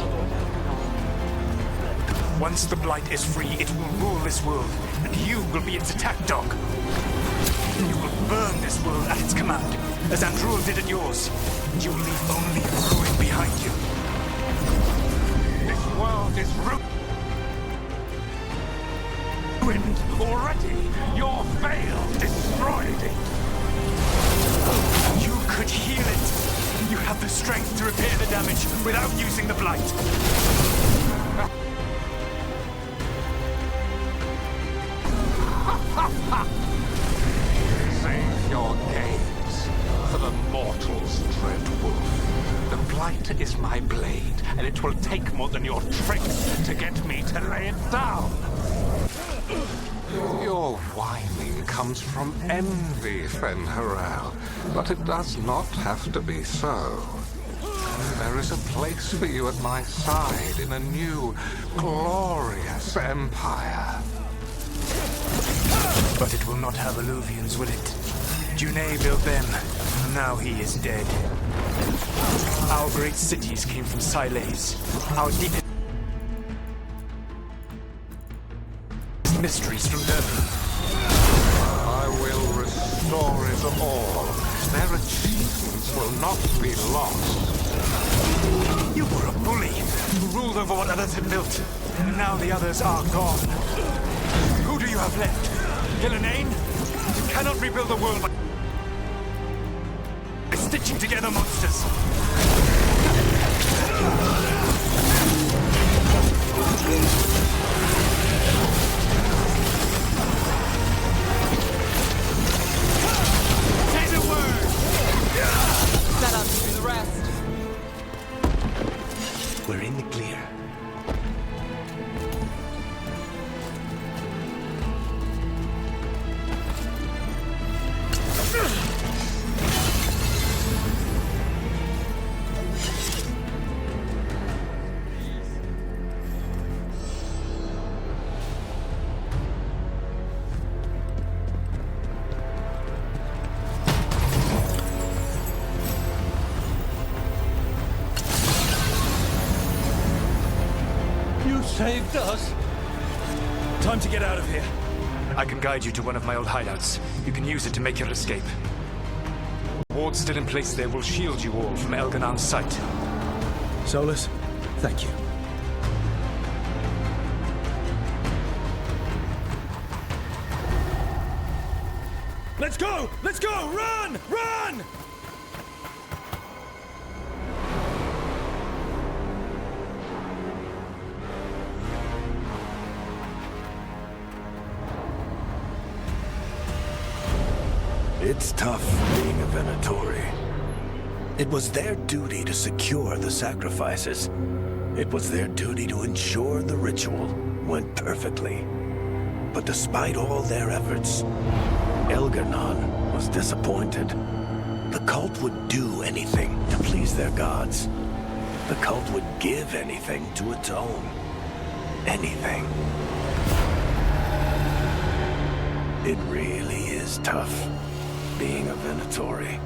Once the Blight is free, it will rule this world, and you will be its attack dog. You will burn this world at its command, as Andrul did at yours. You will leave only ruin behind you. This world is ruined already. Your veil destroyed it. You could heal it. You have the strength to repair the damage without using the Blight. Save your gaze for the mortal's dread wolf. The Blight is my blade, and it will take more than your tricks to get me to lay it down. Your whining comes from envy, Fen'Harel, but it does not have to be so. There is a place for you at my side in a new, glorious empire. But it will not have Alluvians, will it? Junei built them, and now he is dead. Our great cities came from Sileys. Our deepest mysteries from Durban. I will restore stories of all, their achievements will not be lost. You were a bully. You ruled over what others had built. And now the others are gone. Who do you have left? Gillenane? You cannot rebuild the world by stitching together monsters. Say the word! Set us to do the rest. We're in the clear. Saved us. Time to get out of here. I can guide you to one of my old hideouts. You can use it to make your escape. Wards still in place there will shield you all from Elganon's sight. Solus, thank you. Let's go! Let's go! Run! Run! It's tough being a Venatori. It was their duty to secure the sacrifices. It was their duty to ensure the ritual went perfectly. But despite all their efforts, Elganon was disappointed. The cult would do anything to please their gods. The cult would give anything to atone. Anything. It really is tough being a Venatori.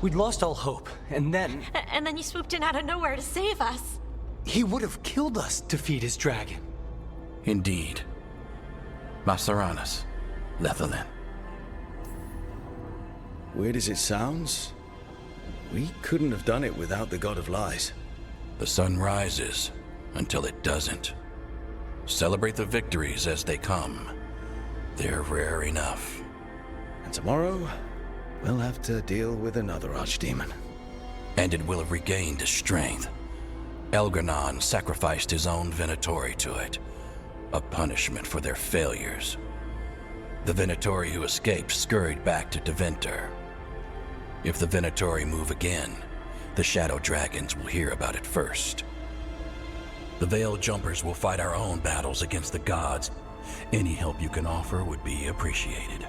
We'd lost all hope, and then... And then you swooped in out of nowhere to save us. He would have killed us to feed his dragon. Indeed. Masaranas, Lethalin. Weird as it sounds, we couldn't have done it without the God of Lies. The sun rises until it doesn't. Celebrate the victories as they come. They're rare enough. And tomorrow, we'll have to deal with another archdemon. And it will have regained its strength. Elganon sacrificed his own Venatori to it. A punishment for their failures. The Venatori who escaped scurried back to Deventer. If the Venatori move again, the Shadow Dragons will hear about it first. The Veil Jumpers will fight our own battles against the gods. Any help you can offer would be appreciated.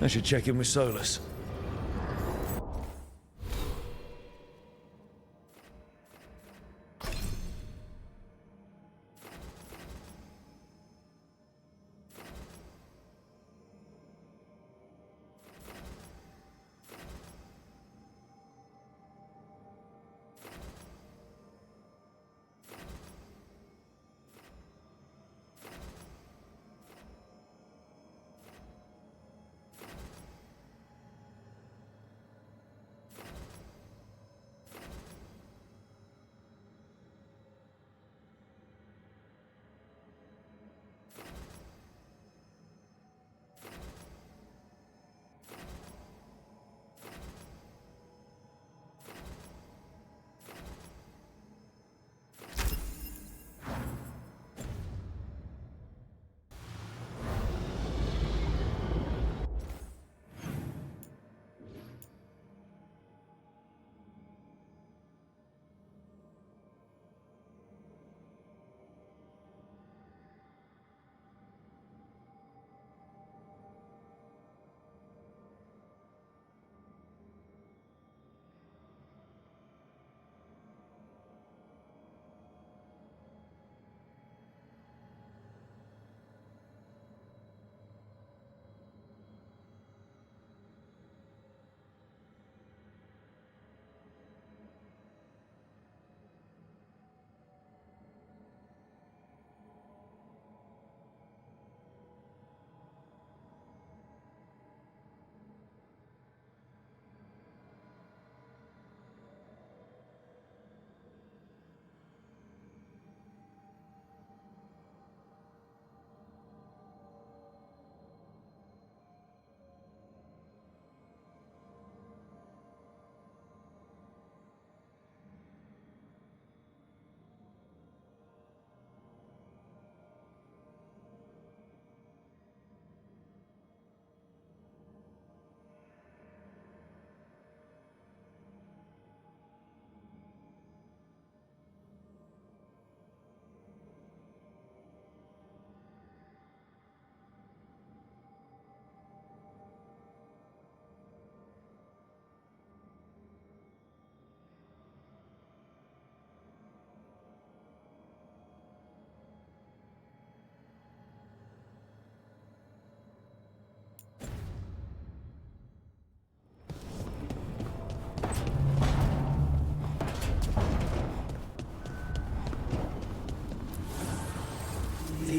I should check in with Solus.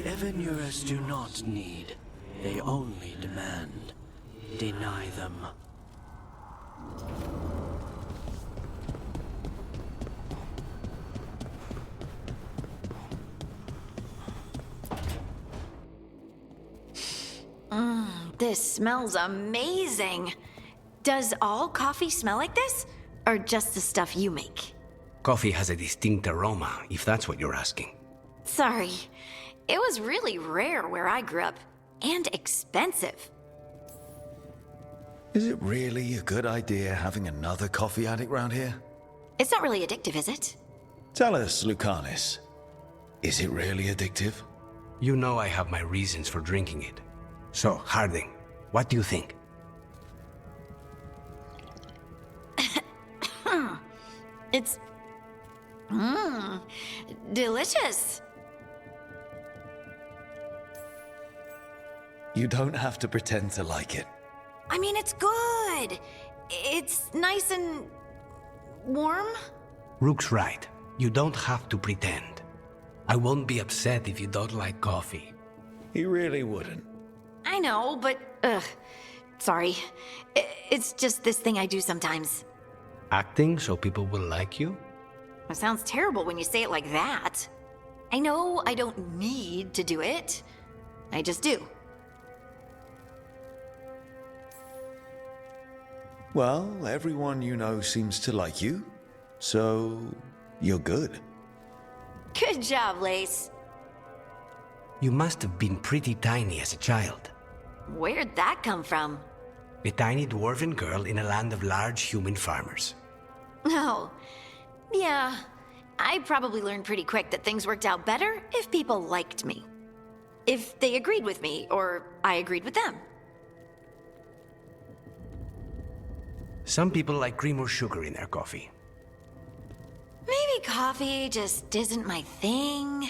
The Evanurus do not need. They only demand. Deny them. This smells amazing. Does all coffee smell like this? Or just the stuff you make? Coffee has a distinct aroma, if that's what you're asking. Sorry. It was really rare where I grew up. And expensive. Is it really a good idea having another coffee addict round here? It's not really addictive, is it? Tell us, Lucanus. Is it really addictive? You know I have my reasons for drinking it. So, Harding, what do you think? It's... delicious. You don't have to pretend to like it. I mean, it's good. It's nice and... warm? Rook's right. You don't have to pretend. I won't be upset if you don't like coffee. He really wouldn't. I know, but... sorry. It's just this thing I do sometimes. Acting so people will like you? It sounds terrible when you say it like that. I know I don't need to do it. I just do. Well, everyone you know seems to like you, so you're good. Good job, Lace. You must have been pretty tiny as a child. Where'd that come from? A tiny dwarven girl in a land of large human farmers. Oh, yeah. I probably learned pretty quick that things worked out better if people liked me. If they agreed with me, or I agreed with them. Some people like cream or sugar in their coffee. Maybe coffee just isn't my thing.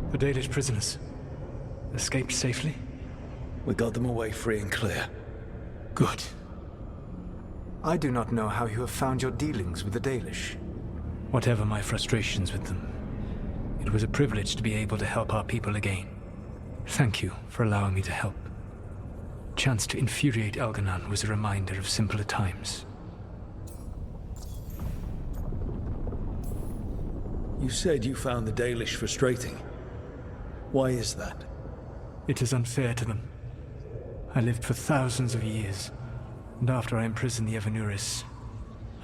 The Dalish prisoners escaped safely? We got them away free and clear. Good. I do not know how you have found your dealings with the Dalish. Whatever my frustrations with them, it was a privilege to be able to help our people again. Thank you for allowing me to help. Chance to infuriate Elganon was a reminder of simpler times. You said you found the Dalish frustrating. Why is that? It is unfair to them. I lived for thousands of years, and after I imprisoned the Evanurus,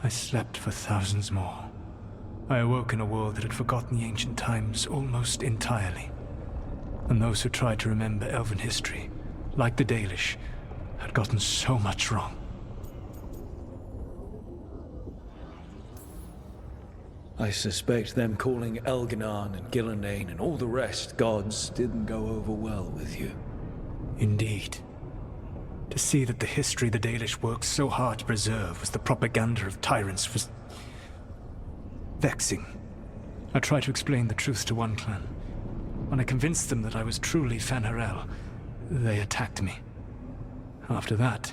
I slept for thousands more. I awoke in a world that had forgotten the ancient times almost entirely. And those who tried to remember Elven history, like the Dalish, had gotten so much wrong. I suspect them calling Elganon and Gillenane and all the rest gods didn't go over well with you. Indeed. To see that the history the Dalish worked so hard to preserve was the propaganda of tyrants was vexing. I tried to explain the truth to one clan, When I convinced them that I was truly Fen'Harel, they attacked me. After that,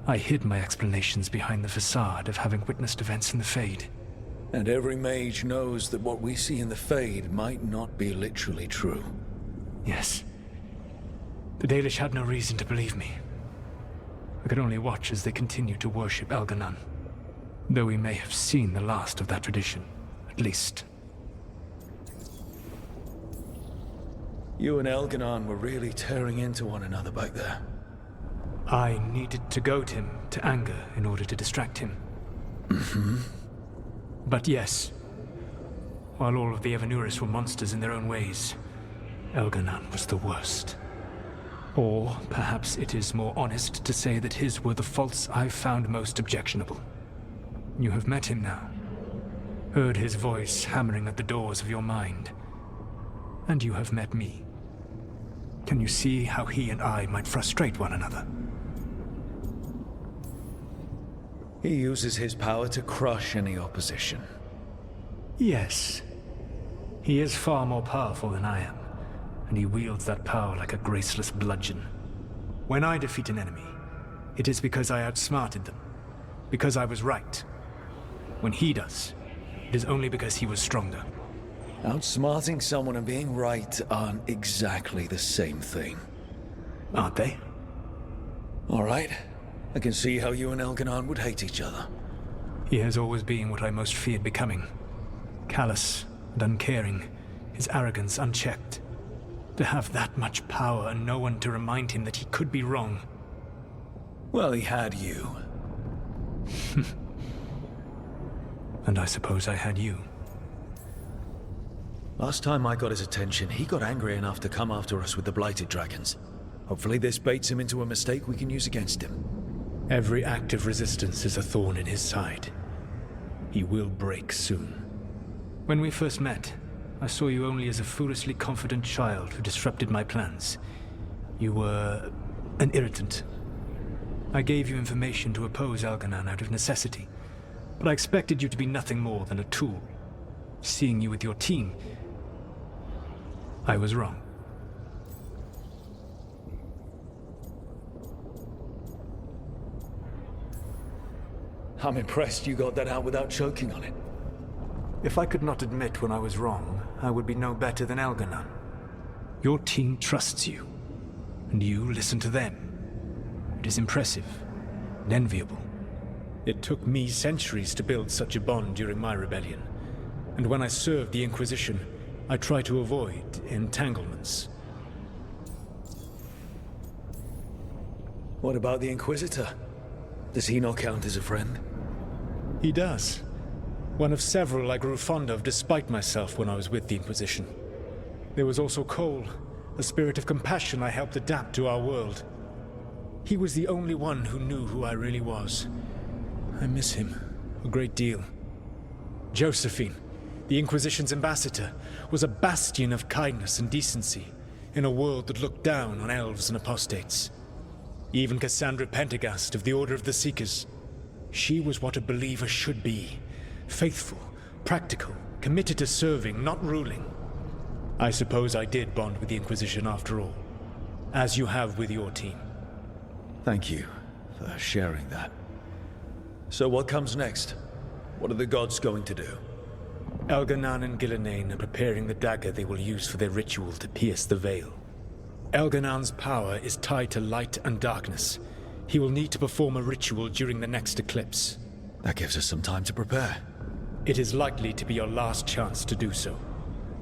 I hid my explanations behind the facade of having witnessed events in the Fade. And every mage knows that what we see in the Fade might not be literally true. Yes. The Dalish had no reason to believe me. I could only watch as they continued to worship Elganon, though we may have seen the last of that tradition, at least. You and Elganon were really tearing into one another back there. I needed to goad him to anger in order to distract him. Mm-hmm. But yes, while all of the Evanuris were monsters in their own ways, Elganon was the worst. Or perhaps it is more honest to say that his were the faults I've found most objectionable. You have met him now, heard his voice hammering at the doors of your mind, and you have met me. Can you see how he and I might frustrate one another? He uses his power to crush any opposition. Yes. He is far more powerful than I am, and he wields that power like a graceless bludgeon. When I defeat an enemy, it is because I outsmarted them, because I was right. When he does, it is only because he was stronger. Outsmarting someone and being right aren't exactly the same thing. Aren't they? All right. I can see how you and Elganon would hate each other. He has always been what I most feared becoming. Callous and uncaring, his arrogance unchecked. To have that much power and no one to remind him that he could be wrong. Well, he had you. And I suppose I had you. Last time I got his attention, he got angry enough to come after us with the Blighted Dragons. Hopefully this baits him into a mistake we can use against him. Every act of resistance is a thorn in his side. He will break soon. When we first met, I saw you only as a foolishly confident child who disrupted my plans. You were an irritant. I gave you information to oppose Elganon out of necessity, but I expected you to be nothing more than a tool. Seeing you with your team, I was wrong. I'm impressed you got that out without choking on it. If I could not admit when I was wrong, I would be no better than Elganon. Your team trusts you, and you listen to them. It is impressive and enviable. It took me centuries to build such a bond during my rebellion, and when I served the Inquisition, I tried to avoid entanglements. What about the Inquisitor? Does he not count as a friend? He does. One of several I grew fond of despite myself when I was with the Inquisition. There was also Cole, a spirit of compassion I helped adapt to our world. He was the only one who knew who I really was. I miss him a great deal. Josephine, the Inquisition's ambassador, was a bastion of kindness and decency in a world that looked down on elves and apostates. Even Cassandra Pendergast of the Order of the Seekers. She was what a believer should be. Faithful, practical, committed to serving, not ruling. I suppose I did bond with the Inquisition after all, as you have with your team. Thank you for sharing that. So what comes next? What are the gods going to do? Elganon and Gillenane are preparing the dagger they will use for their ritual to pierce the veil. Elganon's power is tied to light and darkness. He will need to perform a ritual during the next eclipse. That gives us some time to prepare. It is likely to be your last chance to do so.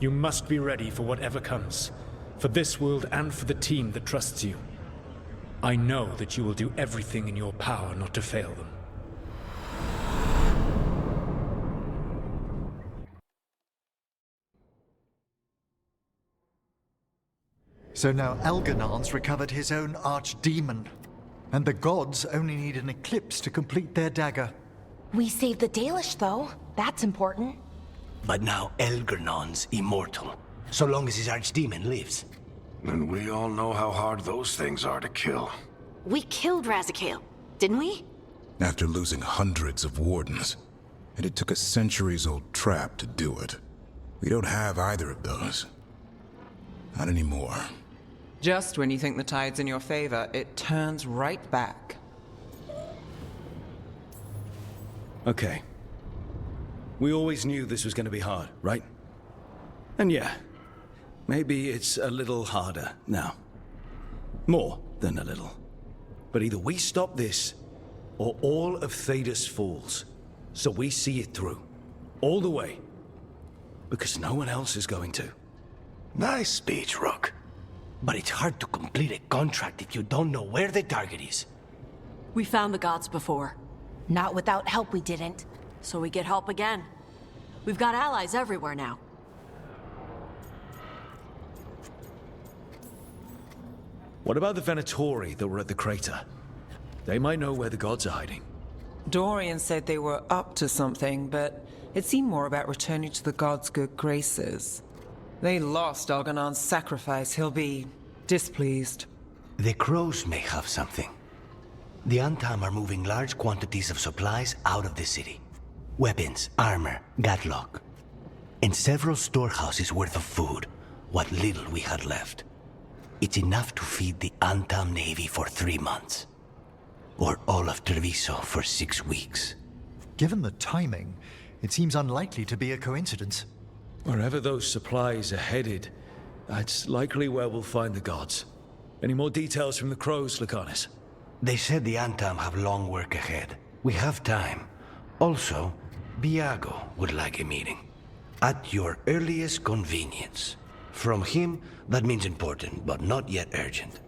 You must be ready for whatever comes, for this world and for the team that trusts you. I know that you will do everything in your power not to fail them. So now Elganon's recovered his own archdemon, and the gods only need an eclipse to complete their dagger. We saved the Dalish, though. That's important. But now Elganon's immortal, so long as his archdemon lives. And we all know how hard those things are to kill. We killed Razikale, didn't we? After losing hundreds of wardens, and it took a centuries-old trap to do it. We don't have either of those. Not anymore. Just when you think the tide's in your favor, it turns right back. Okay. We always knew this was going to be hard, right? And yeah, maybe it's a little harder now. More than a little. But either we stop this, or all of Thedas falls. So we see it through. All the way. Because no one else is going to. Nice speech, Rook. But it's hard to complete a contract if you don't know where the target is. We found the gods before. Not without help we didn't. So we get help again. We've got allies everywhere now. What about the Venatori that were at the crater? They might know where the gods are hiding. Dorian said they were up to something, but it seemed more about returning to the gods' good graces. They lost Elganon's sacrifice. He'll be displeased. The crows may have something. The Antam are moving large quantities of supplies out of the city. Weapons, armor, gatlock. And several storehouses worth of food, what little we had left. It's enough to feed the Antam Navy for 3 months. Or all of Treviso for 6 weeks. Given the timing, it seems unlikely to be a coincidence. Wherever those supplies are headed, that's likely where we'll find the gods. Any more details from the crows, Lucanus? They said the Antam have long work ahead. We have time. Also, Viago would like a meeting. At your earliest convenience. From him, that means important, but not yet urgent.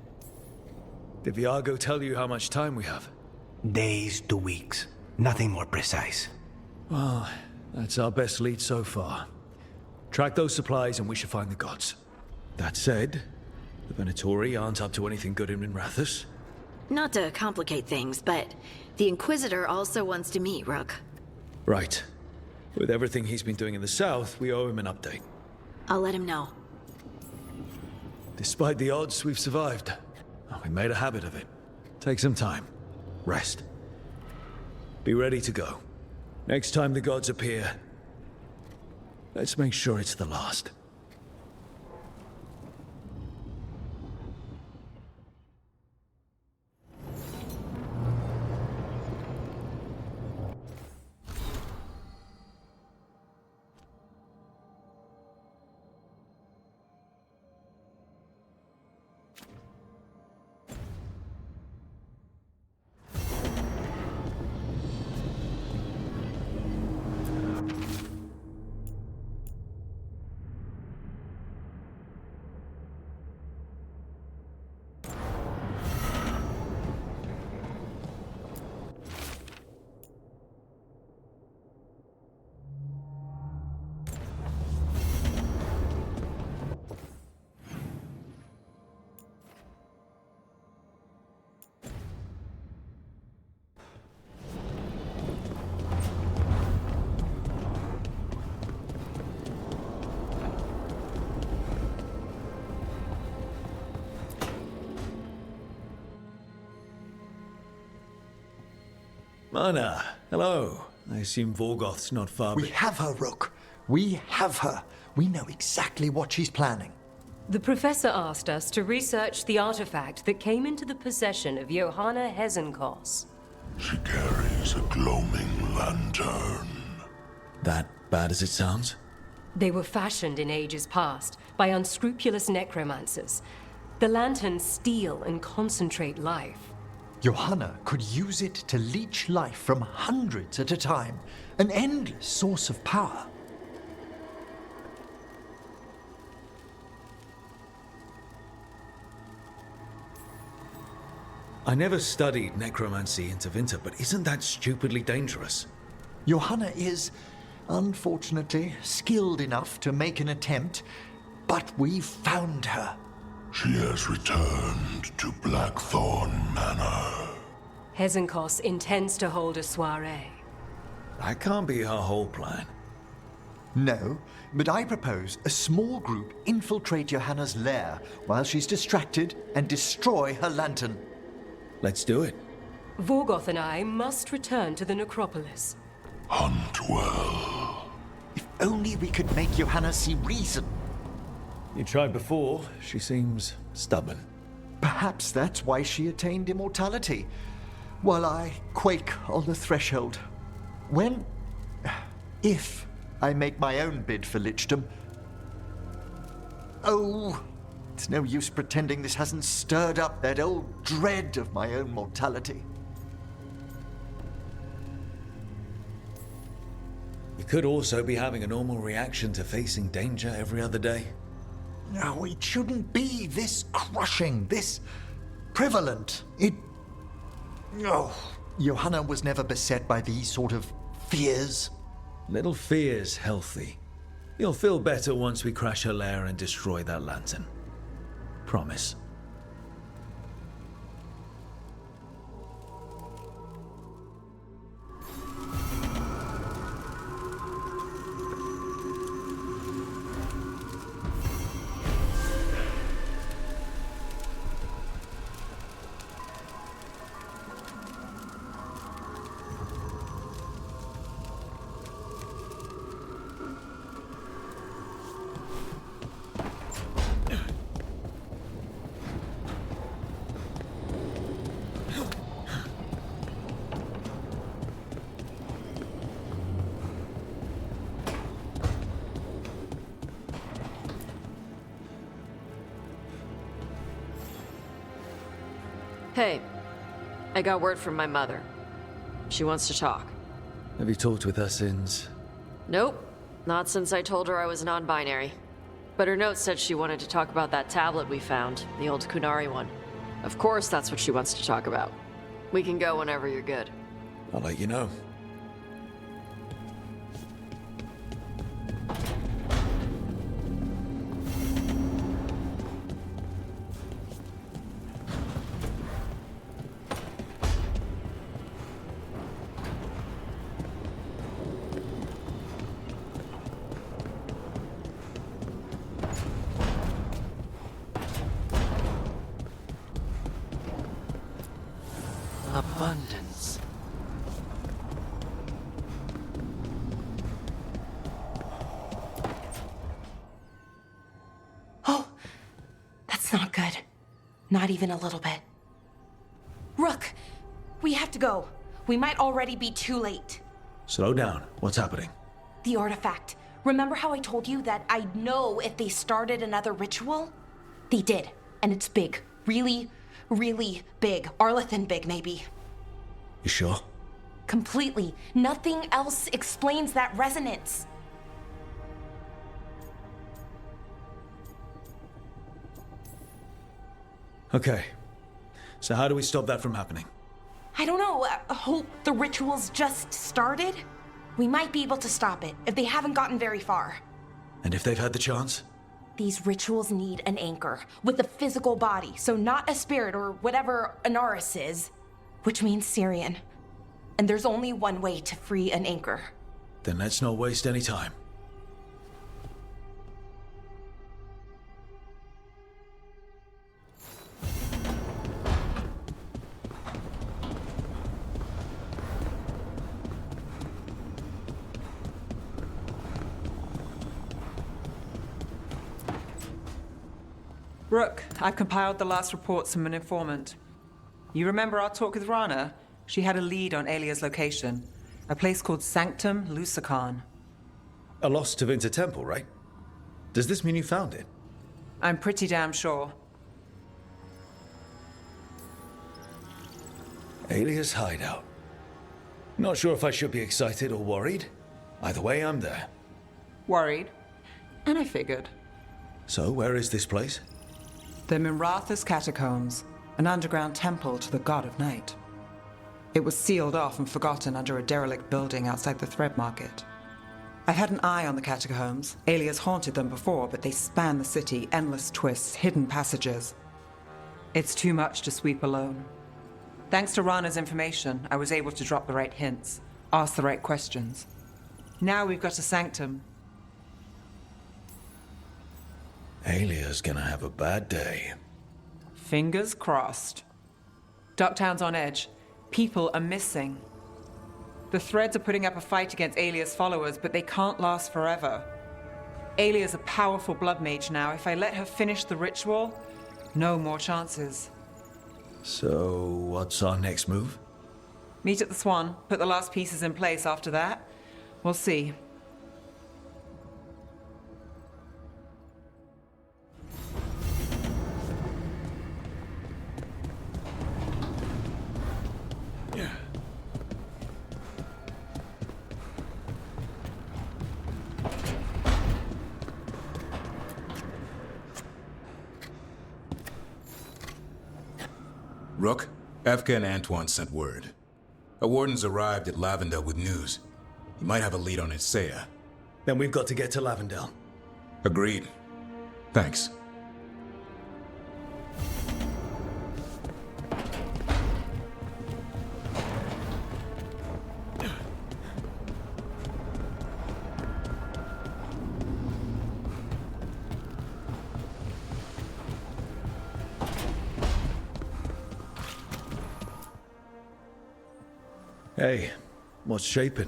Did Viago tell you how much time we have? Days to weeks. Nothing more precise. Well, that's our best lead so far. Track those supplies and we should find the gods. That said, the Venatori aren't up to anything good in Minrathous. Not to complicate things, but the Inquisitor also wants to meet Rook. Right. With everything he's been doing in the south, we owe him an update. I'll let him know. Despite the odds, we've survived. We made a habit of it. Take some time. Rest. Be ready to go. Next time the gods appear, let's make sure it's the last. Mana, hello. I assume Vorgoth's not far. We have her, Rook. We have her. We know exactly what she's planning. The Professor asked us to research the artifact that came into the possession of Johanna Hezenkos. She carries a gloaming lantern. That bad as it sounds? They were fashioned in ages past by unscrupulous necromancers. The lanterns steal and concentrate life. Johanna could use it to leech life from hundreds at a time. An endless source of power. I never studied necromancy in Tevinter, but isn't that stupidly dangerous? Johanna is, unfortunately, skilled enough to make an attempt, but we've found her. She has returned to Blackthorn Manor. Hezenkos intends to hold a soiree. That can't be her whole plan. No, but I propose a small group infiltrate Johanna's lair while she's distracted and destroy her lantern. Let's do it. Vorgoth and I must return to the necropolis. Hunt well. If only we could make Johanna see reason. You tried before. She seems stubborn. Perhaps that's why she attained immortality, while I quake on the threshold. If I make my own bid for lichdom... Oh, it's no use pretending this hasn't stirred up that old dread of my own mortality. You could also be having a normal reaction to facing danger every other day. No, it shouldn't be this crushing, this prevalent. No. Johanna was never beset by these sort of fears. Little fear's healthy. You'll feel better once we crash her lair and destroy that lantern. Promise. Hey, I got word from my mother. She wants to talk. Have you talked with her since? Nope, not since I told her I was non-binary. But her note said she wanted to talk about that tablet we found, the old Kunari one. Of course that's what she wants to talk about. We can go whenever you're good. I'll let you know. Abundance. Oh, that's not good. Not even a little bit. Rook, we have to go. We might already be too late. Slow down. What's happening? The artifact. Remember how I told you that I'd know if they started another ritual? They did, and it's big. Really, really big. Arlethan big, maybe. You sure? Completely. Nothing else explains that resonance. Okay. So how do we stop that from happening? I don't know. I hope the ritual's just started. We might be able to stop it if they haven't gotten very far. And if they've had the chance? These rituals need an anchor with a physical body, so not a spirit or whatever Anaris is, which means Syrian. And there's only one way to free an anchor. Then let's not waste any time. Rook, I've compiled the last reports from an informant. You remember our talk with Rana? She had a lead on Alia's location. A place called Sanctum Lucican. A lost Tevinter temple, right? Does this mean you found it? I'm pretty damn sure. Alia's hideout. Not sure if I should be excited or worried. Either way, I'm there. Worried. And I figured. So, where is this place? The Mirathas Catacombs, an underground temple to the god of night. It was sealed off and forgotten under a derelict building outside the Thread Market. I've had an eye on the catacombs. Alias haunted them before, but they span the city, endless twists, hidden passages. It's too much to sweep alone. Thanks to Rana's information, I was able to drop the right hints, ask the right questions. Now we've got a sanctum. Alia's gonna have a bad day. Fingers crossed. Ducktown's on edge. People are missing. The Threads are putting up a fight against Alia's followers, but they can't last forever. Alia's a powerful blood mage now. If I let her finish the ritual, no more chances. So, what's our next move? Meet at the Swan. Put the last pieces in place after that. We'll see. Rook, Evka and Antoine sent word. A warden's arrived at Lavendel with news. He might have a lead on Isaiah. Then we've got to get to Lavendel. Agreed. Thanks. Hey, what's shaping?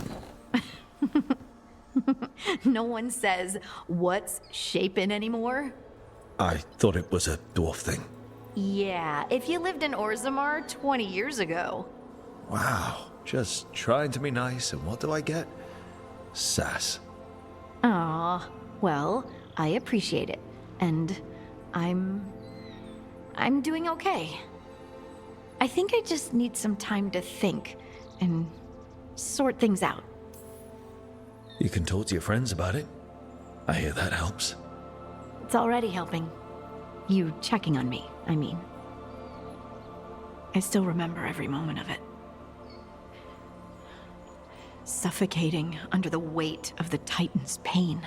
No one says, what's shaping anymore? I thought it was a dwarf thing. Yeah, if you lived in Orzammar 20 years ago. Wow, just trying to be nice, and what do I get? Sass. Aw, well, I appreciate it. And I'm doing okay. I think I just need some time to think and sort things out. You can talk to your friends about it. I hear that helps. It's already helping. You checking on me, I mean. I still remember every moment of it. Suffocating under the weight of the Titan's pain.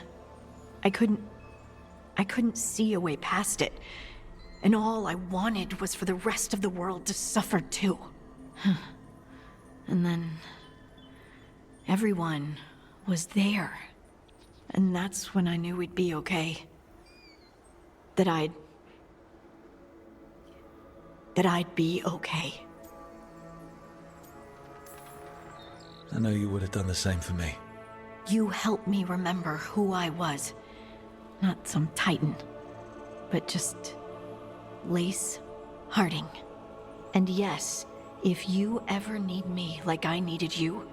I couldn't see a way past it. And all I wanted was for the rest of the world to suffer too. And then everyone was there. And that's when I knew we'd be okay. That I'd be okay. I know you would have done the same for me. You helped me remember who I was. Not some titan, but just Lace Harding. And yes, if you ever need me like I needed you,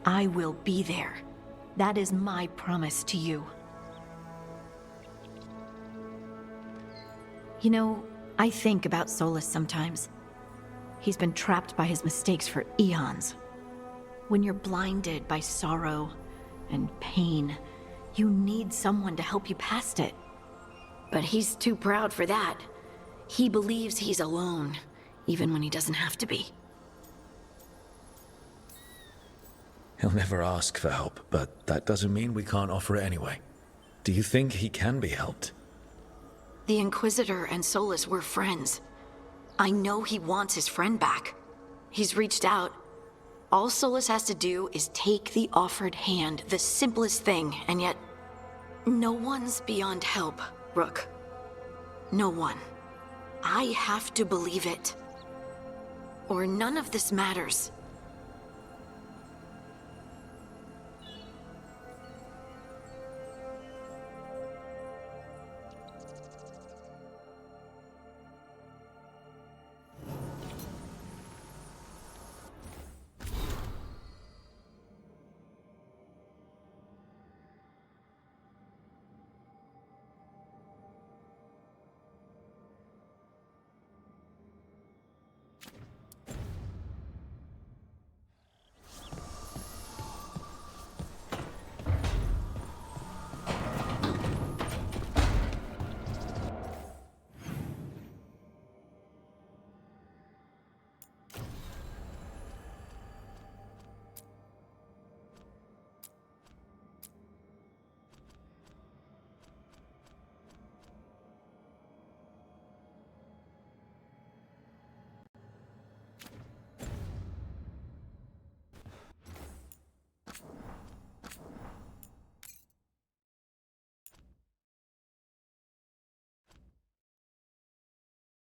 I will be there. That is my promise to you. You know, I think about Solus sometimes. He's been trapped by his mistakes for eons. When you're blinded by sorrow and pain, you need someone to help you past it. But he's too proud for that. He believes he's alone, even when he doesn't have to be. He'll never ask for help, but that doesn't mean we can't offer it anyway. Do you think he can be helped? The Inquisitor and Solus were friends. I know he wants his friend back. He's reached out. All Solus has to do is take the offered hand, the simplest thing, and yet no one's beyond help, Rook. No one. I have to believe it. Or none of this matters.